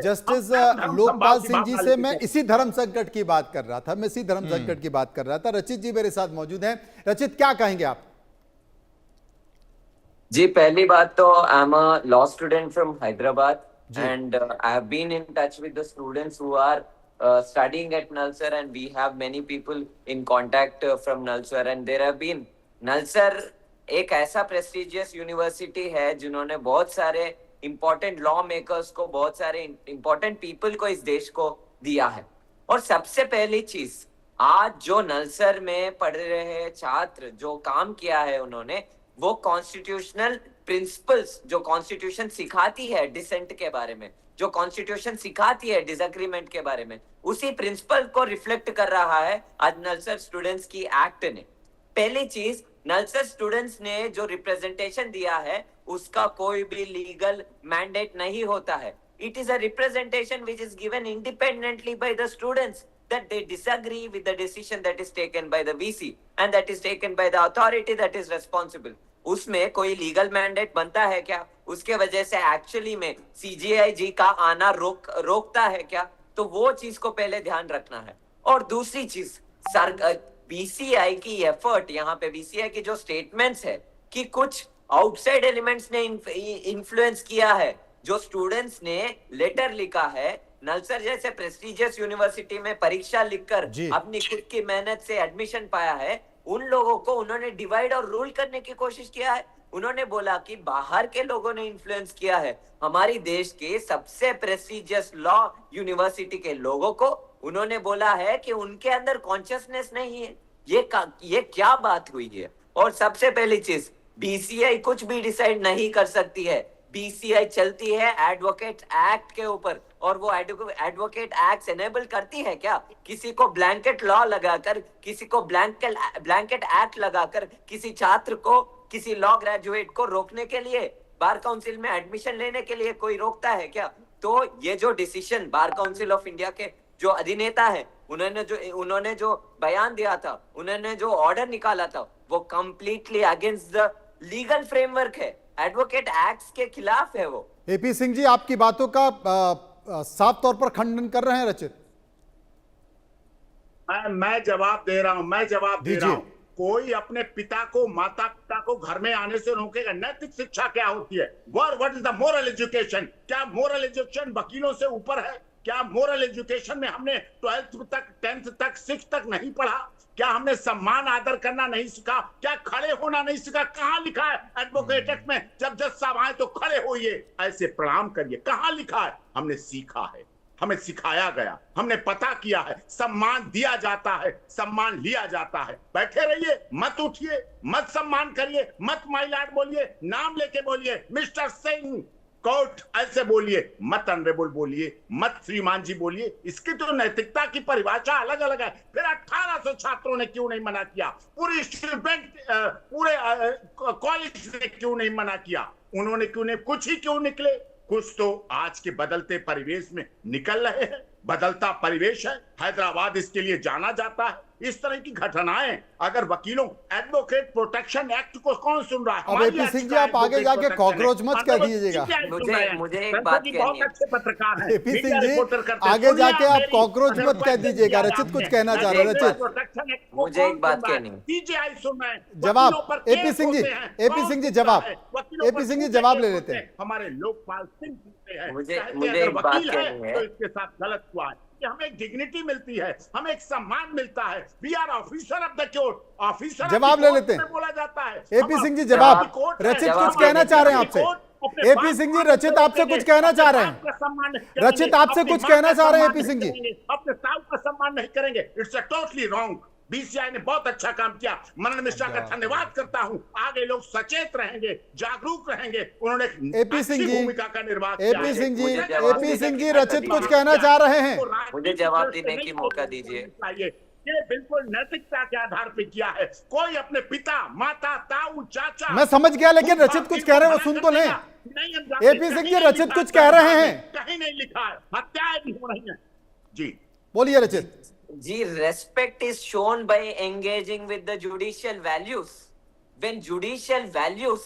जस्टिस लोकपाल सिंह जी से मैं इसी धर्म संकट की बात कर रहा था। रचित जी मेरे साथ मौजूद हैं। रचित, क्या कहेंगे आप? जी, पहली बात तो I am a law student from Hyderabad and I have been in touch with the students who are studying at Nalsar, and we have many people in contact from Nalsar, and there have been Nalsar एक ऐसा prestigious university है जिन्होंने बहुत सारे important law makers को, बहुत सारे important people को इस देश को दिया है। और सबसे पहली चीज, आज जो नलसर में पढ़ रहे छात्र जो काम किया है उन्होंने, वो कॉन्स्टिट्यूशनल प्रिंसिपल्स जो कॉन्स्टिट्यूशन सिखाती है डिसेंट के बारे में, जो कॉन्स्टिट्यूशन सिखाती है डिसएग्रीमेंट के बारे में, उसी प्रिंसिपल को रिफ्लेक्ट कर रहा है आज नलसर स्टूडेंट्स की एक्ट ने। पहली चीज, नलसर स्टूडेंट्स ने जो रिप्रेजेंटेशन दिया है उसका कोई भी लीगल मैंडेट नहीं होता है। It is a representation which is given independently by the students that they disagree with the decision that is taken by the VC and that is taken by the authority that is responsible. उसमें कोई legal mandate बनता है क्या? उसके वजह से actually में CJIG का आना रोकता है क्या? तो वो चीज को पहले ध्यान रखना है। और दूसरी चीज, BCI की एफर्ट, यहाँ पे BCI की जो स्टेटमेंट्स है कि कुछ आउटसाइड एलिमेंट्स ने इन्फ्लुएंस किया है, जो स्टूडेंट्स ने लेटर लिखा है, नलसर जैसे प्रेस्टिजियस यूनिवर्सिटी में परीक्षा लिखकर अपनी खुद की मेहनत से एडमिशन पाया है, उन लोगों को उन्होंने डिवाइड और रूल करने की कोशिश किया है। उन्होंने बोला कि बाहर के लोगों ने इन्फ्लुएंस किया है हमारी देश के सबसे प्रेस्टिजियस लॉ यूनिवर्सिटी के लोगों को। उन्होंने बोला है कि उनके अंदर कॉन्शियसनेस नहीं है। ये क्या बात हुई है? और सबसे पहली चीज, BCI कुछ भी डिसाइड नहीं कर सकती है। BCI चलती है एडवोकेट एक्ट के ऊपर, और वो एडवोकेट एक्ट एनेबल करती है क्या किसी को ब्लैंकेट लॉ लगाकर, किसी को ब्लैंकेट एक्ट लगाकर किसी छात्र को, किसी लॉ ग्रेजुएट को रोकने के लिए, बार काउंसिल में एडमिशन लेने के लिए कोई रोकता है क्या? तो ये जो decision bar council of India के जो अधिनेता है, उन्होंने जो बयान दिया था, उन्होंने जो ऑर्डर निकाला था, वो completely against the legal framework है, एडवोकेट एक्ट्स के खिलाफ है वो। AP सिंह जी, आपकी बातों का साफ तौर पर खंडन कर रहे हैं रचित? मैं जवाब दे रहा हूं, कोई अपने पिता को, माता पिता को घर में आने से रोकेगा? नैतिक शिक्षा क्या होती है? What is the moral education? क्या मोरल एजुकेशन वकीलों से ऊपर है? क्या मोरल एजुकेशन में हमने 12th तक, 10th तक, 6th तक नहीं पढ़ा? क्या हमने सम्मान आदर करना नहीं सीखा? क्या खड़े होना नहीं सीखा? कहां लिखा है एडवोकेट एक्ट में, जब जज साहब आए तो खड़े होइए, ऐसे प्रणाम करिए? कहां लिखा है? हमने सीखा है, हमें सिखाया गया, हमने पता किया है। सम्मान दिया जाता है, सम्मान लिया जाता है। बैठे रहिए, मत उठिए, मत सम्मान करिए, मत माय लॉर्ड बोलिए, नाम लेके बोलिए, मिस्टर सिंह कोर्ट ऐसे बोलिए, मत अनरेबल बोलिए, मत श्रीमान जी बोलिए। इसकी तो नैतिकता की परिभाषा अलग अलग है। फिर 1800 छात्रों ने क्यों नहीं मना किया? पूरी स्टूडेंट, पूरे कॉलेज ने क्यों नहीं मना किया? उन्होंने क्यों नहीं? कुछ ही क्यों निकले? कुछ तो आज के बदलते परिवेश में निकल रहे हैं। बदलता परिवेश है, हैदराबाद इसके लिए जाना जाता है। इस तरह की घटनाएं, अगर वकीलों, एडवोकेट प्रोटेक्शन एक्ट को कौन सुन रहा है? अब AP सिंह जी, आप आगे जाके कॉकरोच मत कह दीजिएगा। मुझे एक बात कहनी है। बहुत अच्छे पत्रकार हैं। AP सिंह जी, आगे जाके आप कॉकरोच मत कह दीजिएगा। रचित कुछ कहना चाह रहे हैं। रचित, मुझे एक बात कहनी है। CJI सुन रहे हैं। जवाब AP सिंह जी, AP सिंह जी जवाब, AP सिंह जी जवाब ले लेते हैं। हमारे लोकपाल सिंह पूछते हैं, मुझे एक बात कहनी है। तो इसके साथ गलत हुआ है कि हमें एक डिग्निटी मिलती है, हमें एक सम्मान मिलता है। We are officer of the court, officer जवाब ले लेते हैं। बोला जाता है। AP सिंह जी जवाब, रचित कुछ कहना चाह रहे हैं आपसे। AP सिंह जी, रचित आपसे कुछ कहना चाह रहे हैं। रचित आपसे कुछ कहना चाह रहे हैं AP सिंह जी। अपने साहब का सम्मान नहीं करेंगे, इट्स टोटली रॉन्ग। BCI ने बहुत अच्छा काम किया, मनन मिश्रा का धन्यवाद करता हूं। आगे लोग सचेत रहेंगे, जागरूक रहेंगे। उन्होंने AP सिंह जी, भूमिका का निर्वाह किया। AP सिंह जी, AP सिंह जी, रचित कुछ कहना चाह रहे हैं। मुझे जवाब देने की मौका दीजिए। ये बिल्कुल नैतिकता के आधार पे किया है। कोई अपने पिता, माता, ताऊ, चाचा, मैं समझ गया, लेकिन रचित कुछ कह रहे हैं, वो सुन तो लें। AP सिंह जी, रचित कुछ कह रहे हैं। कहीं नहीं लिखा है, हत्याएं भी हो रही हैं। जी बोलिए रचित जी। Respect is shown by engaging with the judicial values. When judicial values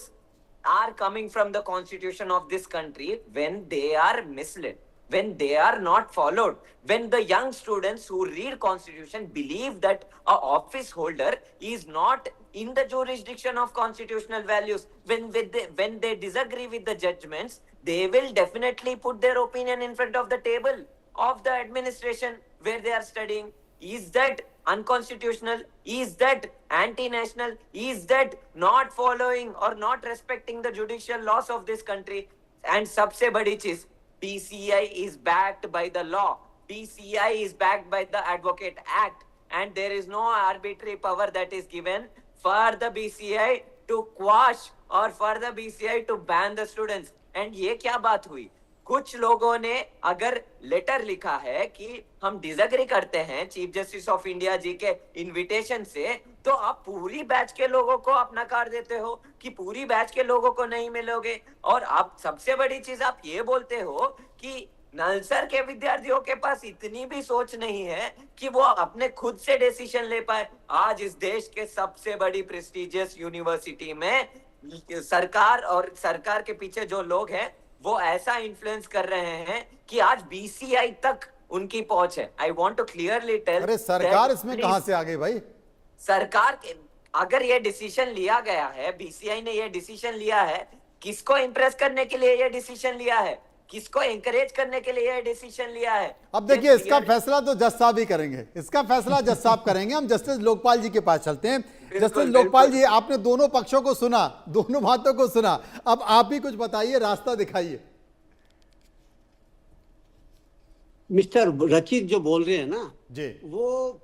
are coming from the constitution of this country, when they are misled, when they are not followed, when the young students who read constitution believe that a office holder is not in the jurisdiction of constitutional values, when they disagree with the judgments, they will definitely put their opinion in front of the table of the administration where they are studying. Is that unconstitutional? Is that anti-national? Is that not following or not respecting the judicial laws of this country? And सबसे बड़ी चीज, BCI is backed by the law. BCI is backed by the Advocate Act, and there is no arbitrary power that is given for the BCI to quash or for the BCI to ban the students. And ये क्या बात हुई? कुछ लोगों ने अगर letter लिखा है कि हम डिसएग्री करते हैं चीफ जस्टिस ऑफ इंडिया जी के इनविटेशन से, तो आप पूरी बैच के लोगों को अपना कार्ड देते हो कि पूरी बैच के लोगों को नहीं मिलोगे। और आप सबसे बड़ी चीज आप ये बोलते हो कि नलसर के विद्यार्थियों के पास इतनी भी सोच नहीं है कि वो अपने खुद से डिसीजन ले पाए। आज इस देश के सबसे बड़ी प्रेस्टिजियस यूनिवर्सिटी में सरकार और सरकार के पीछे जो लोग हैं वो ऐसा इन्फ्लुएंस कर रहे हैं कि आज बीसीआई तक उनकी पहुंच है। I want to clearly tell, अरे सरकार इसमें कहां से आ गई भाई? सरकार के अगर ये डिसीजन लिया गया है, बीसीआई ने ये डिसीजन लिया है, किसको इंप्रेस करने के लिए ये डिसीजन लिया है, किसको एनकरेज करने के लिए ये डिसीजन लिया है? अब देखिए इसका फैसला तो जज साहब ही करेंगे, इसका फैसला जज साहब करेंगे। हम जस्टिस लोकपाल जी के पास चलते हैं। जस्टिस लोकपाल जी, आपने दोनों पक्षों को सुना, दोनों बातों को सुना, अब आप ही कुछ बताइए, रास्ता दिखाइए। मिस्टर रचित जो बोल रहे हैं ना जी, वो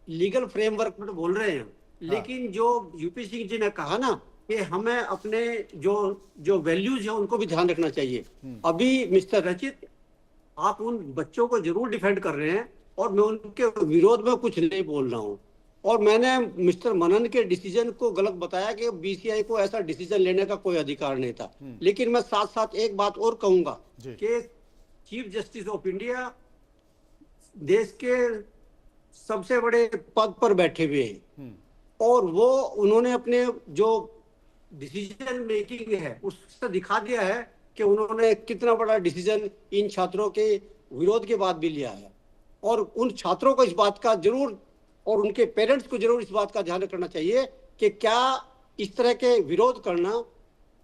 लीगल फ्रेमवर्क में बोल रहे हैं, लेकिन जो यूपी सिंह जी ने कहा ना कि हमें अपने जो वैल्यूज है उनको भी ध्यान रखना चाहिए। अभी मिस्टर रचित, आप उन बच्चों को जरूर डिफेंड कर रहे हैं और मैं उनके विरोध में कुछ नहीं बोल रहा हूँ। और मैंने मिस्टर मनन के डिसीजन को गलत बताया कि बीसीआई को ऐसा डिसीजन लेने का कोई अधिकार नहीं था। लेकिन मैं साथ साथ एक बात और कहूंगा कि चीफ जस्टिस ऑफ इंडिया देश के सबसे बड़े पद पर बैठे हुए हैं और वो उन्होंने अपने जो डिसीजन मेकिंग है उससे दिखा दिया है कि उन्होंने कितना बड़ा डिसीजन इन छात्रों के विरोध के बाद भी लिया है। और उन छात्रों को इस बात का जरूर और उनके पेरेंट्स को जरूर इस बात का ध्यान रखना चाहिए कि क्या इस तरह के विरोध करना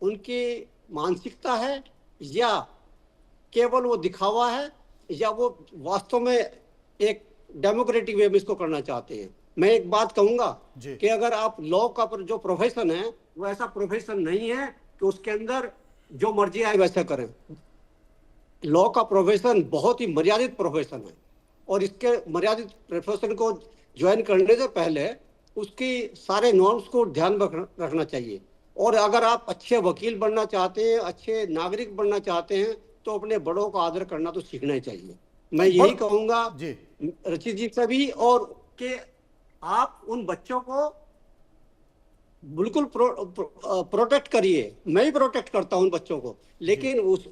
उनकी मानसिकता है या केवल वो दिखावा है या वो वास्तव में एक डेमोक्रेटिक वे में इसको करना चाहते हैं। मैं एक बात कहूंगा कि अगर आप लॉ का जो प्रोफेशन है वो ऐसा प्रोफेशन नहीं है कि उसके अंदर जो मर्जी आए वैसा करें। लॉ का प्रोफेशन बहुत ही मर्यादित प्रोफेशन है और इसके मर्यादित प्रोफेशन को ज्वाइन करने से पहले उसकी सारे नॉर्म्स को ध्यान रखना चाहिए। और अगर आप अच्छे वकील बनना चाहते हैं, अच्छे नागरिक बनना चाहते हैं, तो अपने बड़ों का आदर करना तो सीखना ही चाहिए। मैं यही कहूंगा रचित जी से भी, और कि आप उन बच्चों को बिल्कुल प्रोटेक्ट करिए। मैं ही प्रोटेक्ट करता हूं उन बच्चों को, लेकिन उस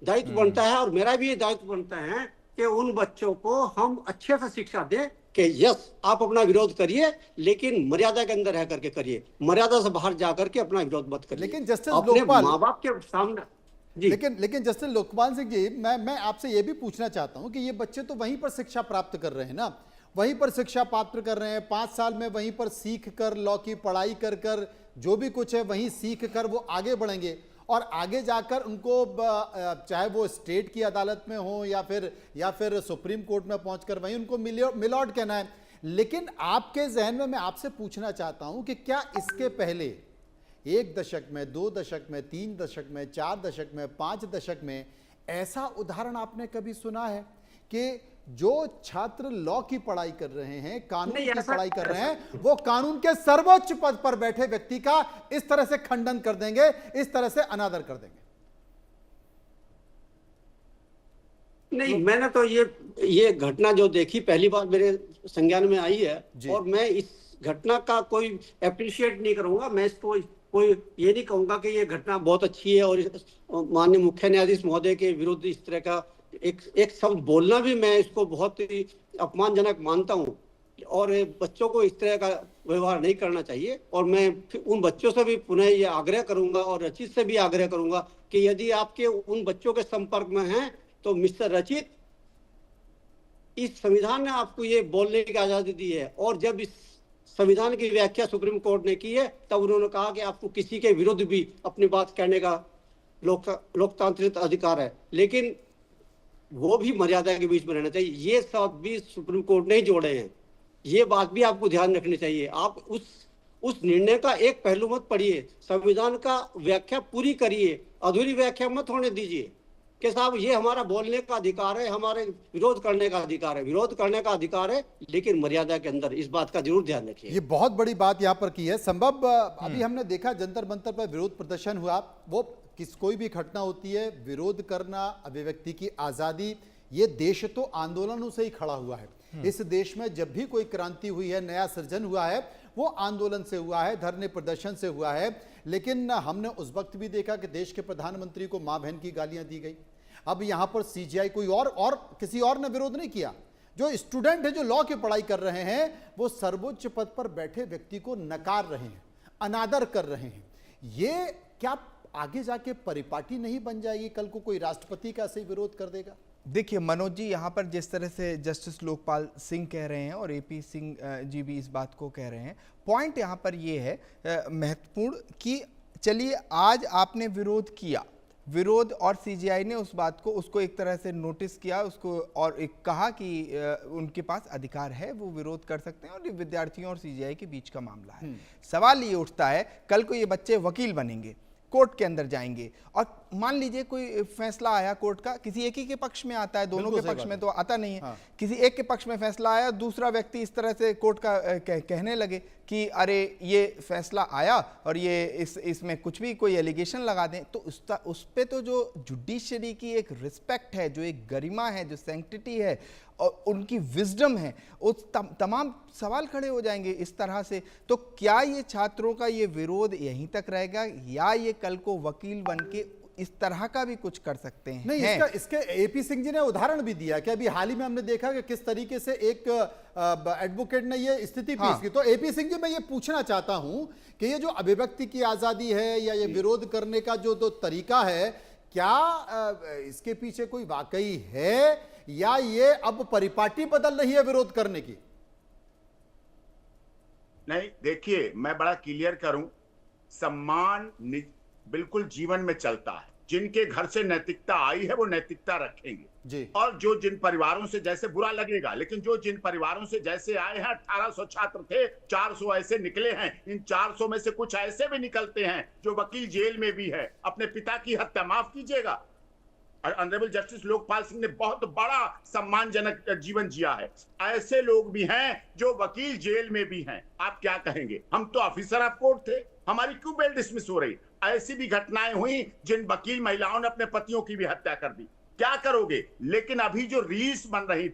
दायित्व बनता है और मेरा भी ये दायित्व बनता है कि उन बच्चों को हम अच्छे से शिक्षा दें कि यस आप अपना विरोध करिए लेकिन मर्यादा के अंदर रह करके करिए, मर्यादा से बाहर जाकर के अपना विरोध मत करिए। लेकिन जस्टिस अपने लोकपाल, माँ बाप के सामने जी। लेकिन जस्टिस लोकपाल सिंह जी, मैं आपसे ये भी पूछना चाहता हूं कि ये बच्चे तो वहीं पर शिक्षा प्राप्त कर रहे हैं ना, वहीं पर शिक्षा प्राप्त कर रहे हैं, 5 साल में वहीं पर सीख कर, लॉ की पढ़ाई कर कर जो भी कुछ है वहीं सीख कर वो आगे बढ़ेंगे और आगे जाकर उनको चाहे वो स्टेट की अदालत में हो या फिर सुप्रीम कोर्ट में पहुंचकर वहीं उनको मिलॉर्ड कहना है। लेकिन आपके जहन में मैं आपसे पूछना चाहता हूं कि क्या इसके पहले 1 दशक में, 2 दशक में, 3 दशक में, 4 दशक में, 5 दशक में ऐसा उदाहरण आपने कभी सुना है कि जो छात्र लॉ की पढ़ाई कर रहे हैं, कानून की पढ़ाई कर रहे हैं, वो कानून के सर्वोच्च पद पर बैठे व्यक्ति का इस तरह से खंडन कर देंगे, इस तरह से अनादर कर देंगे? नहीं, मैंने तो ये घटना जो देखी पहली बार मेरे संज्ञान में आई है और मैं इस घटना का कोई अप्रिशिएट नहीं करूंगा। मैं इसको कोई ये नहीं कहूंगा कि ये घटना बहुत अच्छी है और माननीय मुख्य न्यायाधीश महोदय के विरुद्ध इस तरह का एक शब्द बोलना भी मैं इसको बहुत ही अपमानजनक मानता हूं और बच्चों को इस तरह का व्यवहार नहीं करना चाहिए। और मैं उन बच्चों से भी पुनः ये आग्रह करूंगा और रचित से भी आग्रह करूंगा कि यदि आपके उन बच्चों के संपर्क में हैं तो मिस्टर रचित, इस संविधान ने आपको ये बोलने की आजादी दी है और जब इस संविधान की व्याख्या सुप्रीम कोर्ट ने की है तब उन्होंने कहा कि आपको किसी के विरुद्ध भी अपनी बात कहने का लोकतांत्रिक अधिकार है, लेकिन वो भी मर्यादा के बीच में रहना चाहिए। ये सब भी सुप्रीम कोर्ट ने ही जोड़े हैं, ये बात भी आपको ध्यान रखनी चाहिए। आप उस निर्णय का एक पहलू मत पढ़िए, संविधान का व्याख्या पूरी करिए, अधूरी व्याख्या मत होने दीजिए कि साहब ये हमारा बोलने का अधिकार है, हमारे विरोध करने का अधिकार है, विरोध करने का अधिकार है, लेकिन मर्यादा के अंदर। इस बात का जरूर ध्यान रखिए। ये बहुत बड़ी बात यहाँ पर की है संभव। अभी हमने देखा जंतर मंतर पर विरोध प्रदर्शन हुआ, वो कोई भी घटना होती है, विरोध करना, अभिव्यक्ति की आजादी, ये देश तो आंदोलनों से ही खड़ा हुआ है। इस देश में जब भी कोई क्रांति हुई है, नया सृजन हुआ है, वो आंदोलन से हुआ है, धरने प्रदर्शन से हुआ है। लेकिन हमने उस वक्त भी देखा कि देश के प्रधानमंत्री को मां बहन की गालियां दी गई। अब यहां पर सीजीआई कोई और किसी और ने विरोध नहीं किया। जो स्टूडेंट है, जो लॉ की पढ़ाई कर रहे हैं, वो सर्वोच्च पद पर बैठे व्यक्ति को नकार रहे हैं, अनादर कर रहे हैं। ये क्या आगे जाके परिपाटी नहीं बन जाएगी? कल को कोई राष्ट्रपति का ऐसे ही विरोध कर देगा? देखिए मनोज जी, यहाँ पर जिस तरह से जस्टिस लोकपाल सिंह कह रहे हैं और एपी सिंह जी भी इस बात को कह रहे हैं, पॉइंट यहाँ पर ये है महत्वपूर्ण कि चलिए आज आपने विरोध किया, विरोध, और सीजीआई ने उस बात को, उसको एक तरह से नोटिस किया, उसको और एक कहा कि उनके पास अधिकार है, वो विरोध कर सकते हैं और ये विद्यार्थियों और सीजीआई के बीच का मामला है। सवाल ये उठता है, कल को ये बच्चे वकील बनेंगे, कोर्ट के अंदर जाएंगे, और मान लीजिए कोई फैसला आया कोर्ट का, किसी एक ही के पक्ष में आता है, दोनों के पक्ष में तो आता नहीं है। हाँ। किसी एक के पक्ष में फैसला आया, दूसरा व्यक्ति इस तरह से कोर्ट का कहने लगे कि अरे ये फैसला आया और ये इसमें कुछ भी कोई एलिगेशन लगा दें, तो उस पे तो जो जुडिशरी की एक रिस्पेक्ट है, जो एक गरिमा है, जो सैंक्टिटी है और उनकी विजडम है, उस तमाम सवाल खड़े हो जाएंगे इस तरह से। तो क्या ये छात्रों का ये विरोध यहीं तक रहेगा, या ये कल को वकील बन के इस तरह का भी कुछ कर सकते हैं? नहीं, इसके एपी सिंह जी ने उदाहरण भी दिया कि अभी हाल ही में हमने देखा कि किस तरीके से एक एडवोकेट ने ये स्थिति पेश की। तो एपी सिंह जी, मैं ये पूछना चाहता हूं कि ये जो अभिव्यक्ति की आजादी है या ये विरोध करने का जो तरीका है, क्या इसके पीछे कोई वाकई है, या ये अब परिपाटी बदल रही है विरोध करने की? नहीं, देखिए मैं बड़ा क्लियर करूं, सम्मान बिल्कुल जीवन में चलता है। जिनके घर से नैतिकता आई है वो नैतिकता रखेंगे जी। और जो जिन परिवारों से, जैसे बुरा लगेगा, लेकिन जो जिन परिवारों से जैसे आए हैं, 1800 छात्र थे, 400 ऐसे निकले हैं। इन 400 में से कुछ ऐसे भी निकलते हैं जो वकील जेल में भी है, अपने पिता की हत्या, माफ कीजिएगा, ऑनरेबल जस्टिस लोकपाल सिंह ने बहुत बड़ा सम्मानजनक जीवन जिया है। ऐसे लोग भी हैं जो वकील जेल में भी हैं। आप क्या कहेंगे? हम तो ऑफिसर ऑफ कोर्ट थे, हमारी क्यों बेल डिसमिस हो रही? ऐसी भी घटनाएं हुई जिन वकील महिलाओं ने अपने पतियों की भी हत्या कर दी। क्या करोगे? लेकिन अभी जो रील्स बन रही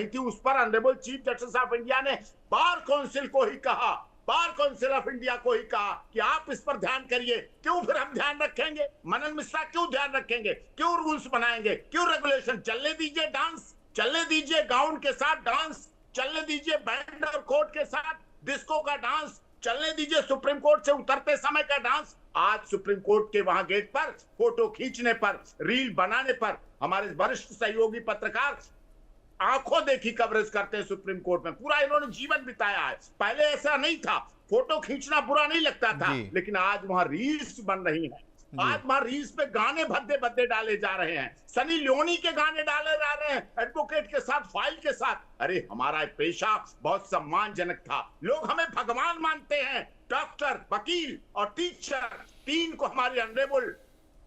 थी, उस पर honourable chief justice of India ने बार काउंसिल को ही कहा, बार काउंसिल ऑफ इंडिया को ही कहा कि आप इस पर ध्यान करिए। क्यों फिर हम ध्यान रखेंगे? मनन मिश्रा क्यों ध्यान रखेंगे? क्यों रूल्स बनाएंगे? क्यों रेगुलेशन? चलने दीजिए डांस, चलने दीजिए गाउन के साथ डांस, चलने दीजिए बैंड और कोट के साथ डिस्को का डांस, चलने दीजिए सुप्रीम कोर्ट से उतरते समय का डांस। आज सुप्रीम कोर्ट के वहां गेट पर फोटो खींचने पर, रील बनाने पर हमारे वरिष्ठ सहयोगी पत्रकार आंखों देखी कवरेज करते हैं सुप्रीम कोर्ट में। पूरा इन्होंने जीवन बिताया है। पहले ऐसा नहीं था, फोटो खींचना बुरा नहीं लगता था, लेकिन आज वहां रील्स बन रही हैं। आज वहां रील्स पे गाने भद्दे भद्दे डाले जा रहे हैं, सनी लियोनी के गाने डाले जा रहे हैं, एडवोकेट के साथ, फाइल के साथ। अरे हमारा पेशा बहुत सम्मानजनक था, लोग हमें भगवान मानते हैं। डॉक्टर, वकील और टीचर, तीन को हमारे ऑनरेबल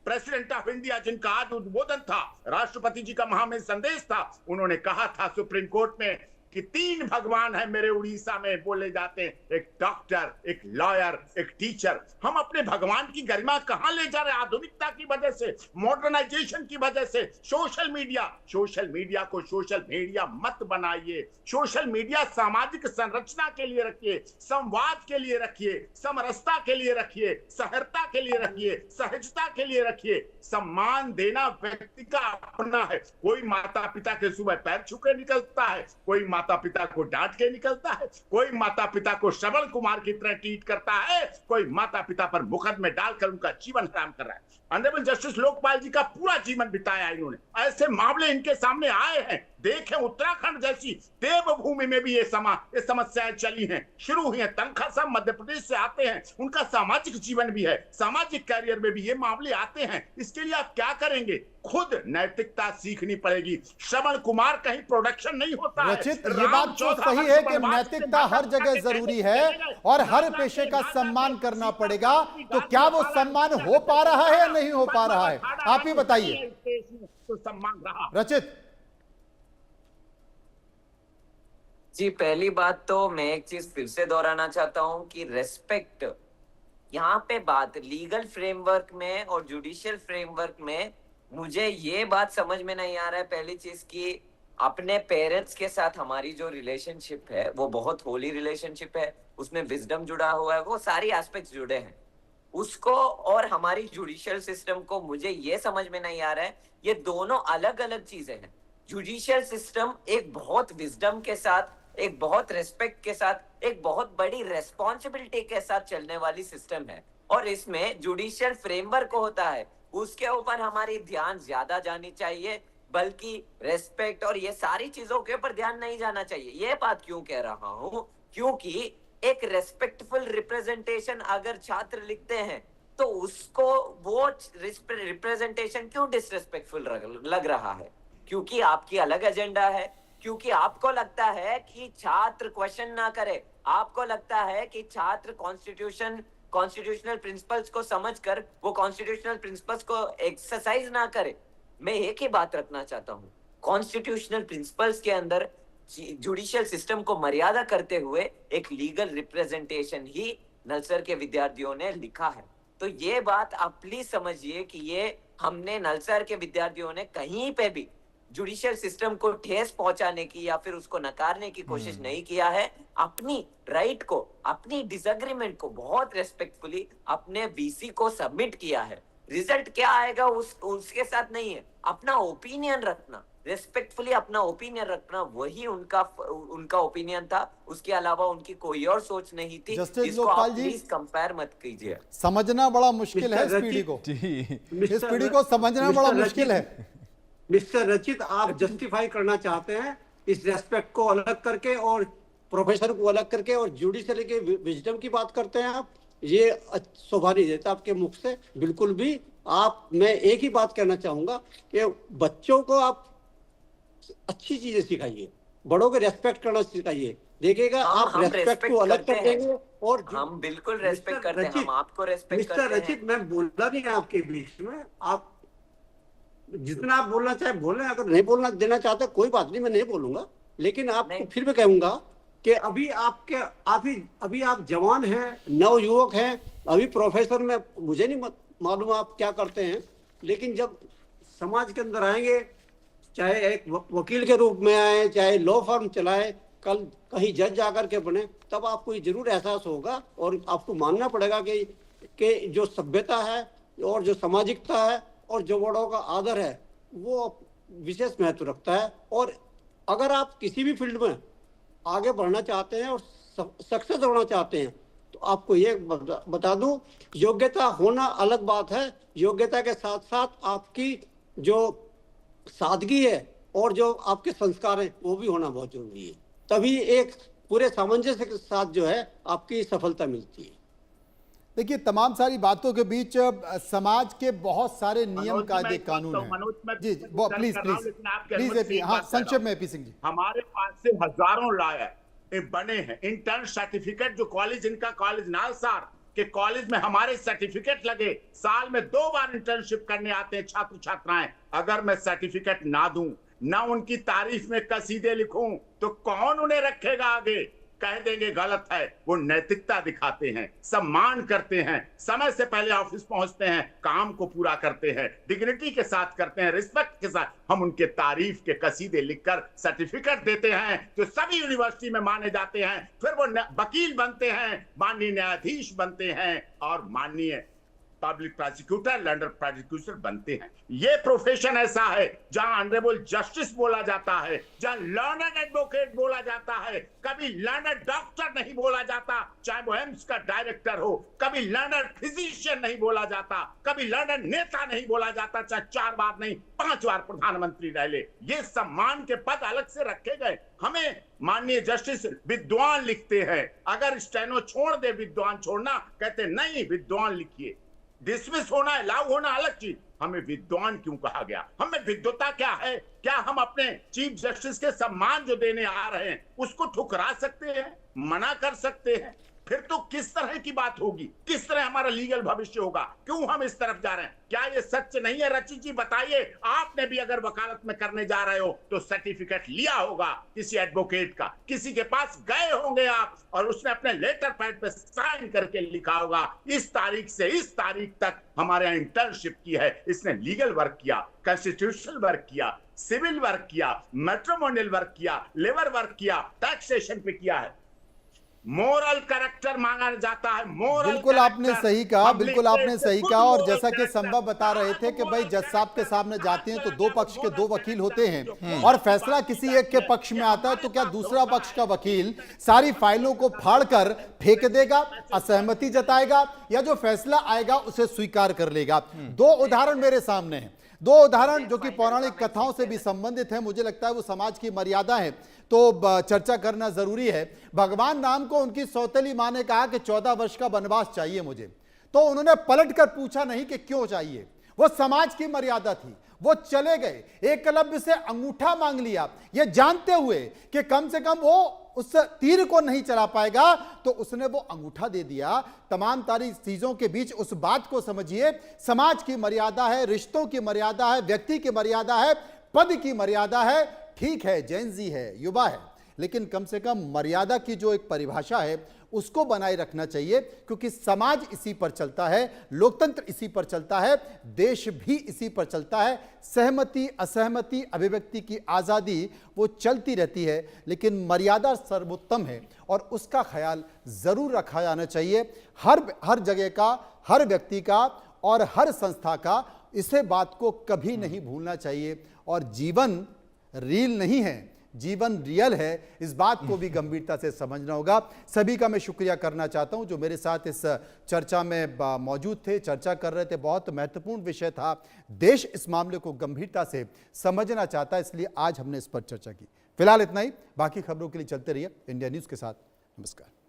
प्रेसिडेंट ऑफ इंडिया, जिनका आज उद्बोधन था, राष्ट्रपति जी का महामहिम संदेश था, उन्होंने कहा था सुप्रीम कोर्ट में कि 3 भगवान है मेरे उड़ीसा में बोले जाते हैं, एक डॉक्टर, एक लॉयर, एक टीचर। हम अपने भगवान की गरिमा कहां ले जा रहे हैं? आधुनिकता की वजह से, मॉडर्नाइजेशन की वजह से, सोशल मीडिया को सोशल मीडिया मत बनाइए। सोशल मीडिया सामाजिक संरचना के लिए रखिए, संवाद के लिए रखिए, समरसता के लिए रखिए, सहरता के लिए रखिए, सहजता के लिए रखिए। सम्मान देना व्यक्ति का अपना है। कोई माता पिता के सुबह पैर छू के निकलता है, कोई माता पिता को डांट के निकलता है, कोई माता पिता को श्रवण कुमार की तरह ट्रीट करता है, कोई माता पिता पर मुकदमे डालकर उनका जीवन हराम कर रहा है। ऑनरेबल जस्टिस लोकपाल जी का पूरा जीवन बिताया इन्होंने, ऐसे मामले इनके सामने आए हैं, देखें उत्तराखंड जैसी देवभूमि में भी ये समस्याएं चली हैं, शुरू हुई हैं। तनखा साहब मध्य प्रदेश से आते हैं, उनका सामाजिक जीवन भी है, सामाजिक कैरियर में भी ये मामले आते हैं। इसके लिए आप क्या करेंगे? खुद नैतिकता सीखनी पड़ेगी। श्रवण कुमार कहीं प्रोडक्शन नहीं होता है। रचित, ये बात तो सही है कि नैतिकता हर जगह जरूरी है और हर पेशे का सम्मान करना पड़ेगा। तो क्या वो सम्मान हो पा रहा है या नहीं हो पा रहा है, आप ही बताइए। तो सम्मान रहा। रचित जी, पहली बात तो मैं एक चीज फिर से दोहराना चाहता हूं कि रेस्पेक्ट, यहाँ पे बात लीगल फ्रेमवर्क में और जुडिशियल फ्रेमवर्क में मुझे ये बात समझ में नहीं आ रहा है। पहली चीज कि अपने पेरेंट्स के साथ हमारी जो रिलेशनशिप है वो बहुत होली रिलेशनशिप है, उसमें विजडम जुड़ा हुआ है, वो सारी एस्पेक्ट्स जुड़े हैं उसको, और हमारी जुडिशियल सिस्टम को मुझे ये समझ में नहीं आ रहा है। ये दोनों अलग अलग चीजें हैं। जुडिशियल सिस्टम एक बहुत विजडम के साथ, एक बहुत रेस्पेक्ट के साथ, एक बहुत बड़ी रेस्पॉन्सिबिलिटी के साथ चलने वाली सिस्टम है, और इसमें जुडिशियल फ्रेमवर्क होता है, उसके ऊपर हमारी ध्यान ज्यादा जानी चाहिए, बल्कि रेस्पेक्ट और ये सारी चीजों के ऊपर ध्यान नहीं जाना चाहिए। ये बात क्यों कह रहा हूं? क्योंकि एक रेस्पेक्टफुल रिप्रेजेंटेशन अगर छात्र लिखते हैं तो उसको वो रिप्रेजेंटेशन क्यों डिसरेस्पेक्टफुल लग रहा है? क्योंकि आपकी अलग एजेंडा है, क्योंकि आपको लगता है कि छात्र क्वेश्चन ना करे, आपको लगता है कि छात्र कॉन्स्टिट्यूशनल प्रिंसिपल्स को समझकर वो कॉन्स्टिट्यूशनल प्रिंसिपल्स को एक्सरसाइज ना करे। मैं एक ही बात रखना चाहता हूँ, कॉन्स्टिट्यूशनल प्रिंसिपल्स के अंदर जुडिशियल सिस्टम को मर्यादा करते हुए एक लीगल रिप्रेजेंटेशन ही नलसर के विद्यार्थियों ने लिखा है। तो ये बात आप प्लीज समझिए कि ये हमने नलसर के विद्यार्थियों ने कहीं पे भी जुडिशियल सिस्टम को ठेस पहुंचाने की या फिर उसको नकारने की कोशिश नहीं किया है। अपनी राइट को, अपनी डिसएग्रीमेंट को बहुत रेस्पेक्टफुली अपने बीसी को सबमिट किया है। रिजल्ट क्या आएगा उसके साथ नहीं है, अपना ओपिनियन रखना, रेस्पेक्टफुली अपना ओपिनियन रखना, वही उनका ओपिनियन था। उसके अलावा उनकी कोई और सोच नहीं थी। इसको आप प्लीज कंपेयर मत कीजिए। समझना बड़ा मुश्किल है इस पीढ़ी को, इस पीढ़ी को समझना बड़ा मुश्किल है। मिस्टर रचित, आप जस्टिफाई करना चाहते हैं इस रेस्पेक्ट को अलग करके और प्रोफेसर को अलग करके और जुडिशरी के विजडम की बात करते हैं आप। ये शोभा नहीं देता आपके मुख से बिल्कुल भी। मैं एक ही बात कहना चाहूंगा कि बच्चों को आप अच्छी चीजें सिखाइए, बड़ों को रेस्पेक्ट करना सिखाइए। देखिएगा आप रेस्पेक्ट को अलग कर देंगे और हम बिल्कुल रेस्पेक्ट करते हैं, हम आपको रेस्पेक्ट करते हैं। मिस्टर रचित, मैं बोलना नहीं है आपके बीच में, आप जितना आप बोलना चाहे बोलें, अगर नहीं बोलना देना चाहते कोई बात नहीं, मैं नहीं बोलूंगा। लेकिन आपको फिर भी कहूंगा कि अभी आप जवान हैं, नवयुवक हैं, अभी प्रोफेसर में मुझे नहीं मालूम आप क्या करते हैं, लेकिन जब समाज के अंदर आएंगे, चाहे एक वकील के रूप में आए, चाहे लॉ फर्म चलाए, कल कहीं जज जाकर के बने, तब आपको ये जरूर एहसास होगा और आपको मानना पड़ेगा कि जो सभ्यता है और जो सामाजिकता है और जो बड़ों का आदर है वो विशेष महत्व रखता है। और अगर आप किसी भी फील्ड में आगे बढ़ना चाहते हैं और सक्सेस होना चाहते हैं तो आपको ये बता दूं, योग्यता होना अलग बात है, योग्यता के साथ साथ आपकी जो सादगी है और जो आपके संस्कार हैं वो भी होना बहुत जरूरी है। तभी एक पूरे सामंजस्य के साथ जो है आपकी सफलता मिलती है। देखिए, तमाम सारी बातों के बीच समाज के बहुत सारे नियम कायदे कानून हैं। जी प्लीज हाँ, संक्षेप में एपी सिंह जी। हमारे पास से हजारों लॉयर बने हैं। इंटर्न सर्टिफिकेट जो कॉलेज, इनका कॉलेज नालसार के कॉलेज में हमारे सर्टिफिकेट लगे, साल में 2 बार इंटर्नशिप करने आते हैं छात्र छात्राएं। अगर मैं सर्टिफिकेट ना दूं, ना उनकी तारीफ में कसीदे लिखूं, तो कौन उन्हें रखेगा आगे? कह देंगे गलत है। वो नैतिकता दिखाते हैं, सम्मान करते हैं, समय से पहले ऑफिस पहुंचते हैं, काम को पूरा करते हैं, डिग्निटी के साथ करते हैं, रिस्पेक्ट के साथ। हम उनके तारीफ के कसीदे लिखकर सर्टिफिकेट देते हैं जो सभी यूनिवर्सिटी में माने जाते हैं। फिर वो वकील बनते हैं, माननीय न्यायाधीश बनते हैं और माननीय पब्लिक प्रोसिक्यूटर, लंडन प्रोसिक्यूटर बनते हैं। ये प्रोफेशन ऐसा है जहां ऑनरेबल जस्टिस बोला जाता है, जहां लर्नड एडवोकेट बोला जाता है, कभी लर्नड डॉक्टर नहीं बोला जाता, चाहे वो एम्स का डायरेक्टर हो, कभी लर्नड फिजिशियन नहीं बोला जाता, कभी लर्नड नेता नहीं बोला जाता, चाहे 4 बार नहीं 5 बार प्रधानमंत्री रह ले। ये सम्मान के पद अलग से रखे गए। हमें माननीय जस्टिस विद्वान लिखते हैं, अगर स्टेनो छोड़ दे विद्वान छोड़ना, कहते नहीं विद्वान लिखिए। डिसमिस होना है, लाभ होना अलग चीज, हमें विद्वान क्यों कहा गया? हमें विद्वता क्या है? क्या हम अपने चीफ जस्टिस के सम्मान जो देने आ रहे हैं उसको ठुकरा सकते हैं, मना कर सकते हैं? फिर तो किस तरह की बात होगी, किस तरह हमारा लीगल भविष्य होगा? क्यों हम इस तरफ जा रहे हैं? क्या ये सच नहीं है? रची जी बताइए, आपने भी अगर वकालत में करने जा रहे हो तो सर्टिफिकेट लिया होगा किसी एडवोकेट का, किसी के पास गए होंगे आप और उसने अपने लेटर पैड पे साइन करके लिखा होगा इस तारीख से इस तारीख तक हमारे यहाँ इंटर्नशिप की है। इसने लीगल वर्क किया, कॉन्स्टिट्यूशनल वर्क किया, सिविल वर्क किया, मैट्रिमोनियल वर्क किया, लेबर वर्क किया, टैक्सेशन पे किया है। मोरल कैरेक्टर मांगा जाता है। मोरल बिल्कुल आपने सही कहा, बिल्कुल आपने सही कहा। और जैसा कि संभव बता रहे थे कि भाई जज साहब के सामने जाते हैं तो 2 पक्ष के 2 वकील होते हैं और फैसला किसी एक के पक्ष में आता है तो क्या दूसरा पक्ष का वकील सारी फाइलों को फाड़कर फेंक देगा, असहमति जताएगा, या जो फैसला आएगा उसे स्वीकार कर लेगा? 2 उदाहरण मेरे सामने हैं, 2 उदाहरण जो कि पौराणिक कथाओं से भी संबंधित है। मुझे लगता है वो समाज की मर्यादा है तो चर्चा करना जरूरी है। भगवान राम को उनकी सौतेली मां ने कहा कि 14 वर्ष का वनवास चाहिए मुझे, तो उन्होंने पलटकर पूछा नहीं कि क्यों चाहिए, वो समाज की मर्यादा थी, वो चले गए। एकलव्य से अंगूठा मांग लिया, ये जानते हुए कि कम से कम वो उस तीर को नहीं चला पाएगा, तो उसने वो अंगूठा दे दिया। तमाम सारी चीजों के बीच उस बात को समझिए, समाज की मर्यादा है, रिश्तों की मर्यादा है, व्यक्ति की मर्यादा है, पद की मर्यादा है। ठीक है, जेनजी है, युवा है, लेकिन कम से कम मर्यादा की जो एक परिभाषा है उसको बनाए रखना चाहिए, क्योंकि समाज इसी पर चलता है, लोकतंत्र इसी पर चलता है, देश भी इसी पर चलता है। सहमति, असहमति, अभिव्यक्ति की आज़ादी वो चलती रहती है, लेकिन मर्यादा सर्वोत्तम है और उसका ख्याल ज़रूर रखा जाना चाहिए। हर जगह का, हर व्यक्ति का और हर संस्था का इसे बात को कभी नहीं भूलना चाहिए। और जीवन रील नहीं है, जीवन रियल है, इस बात को भी गंभीरता से समझना होगा। सभी का मैं शुक्रिया करना चाहता हूं जो मेरे साथ इस चर्चा में मौजूद थे, चर्चा कर रहे थे। बहुत महत्वपूर्ण विषय था, देश इस मामले को गंभीरता से समझना चाहता है, इसलिए आज हमने इस पर चर्चा की। फिलहाल इतना ही, बाकी खबरों के लिए चलते रहिए इंडिया न्यूज़ के साथ। नमस्कार।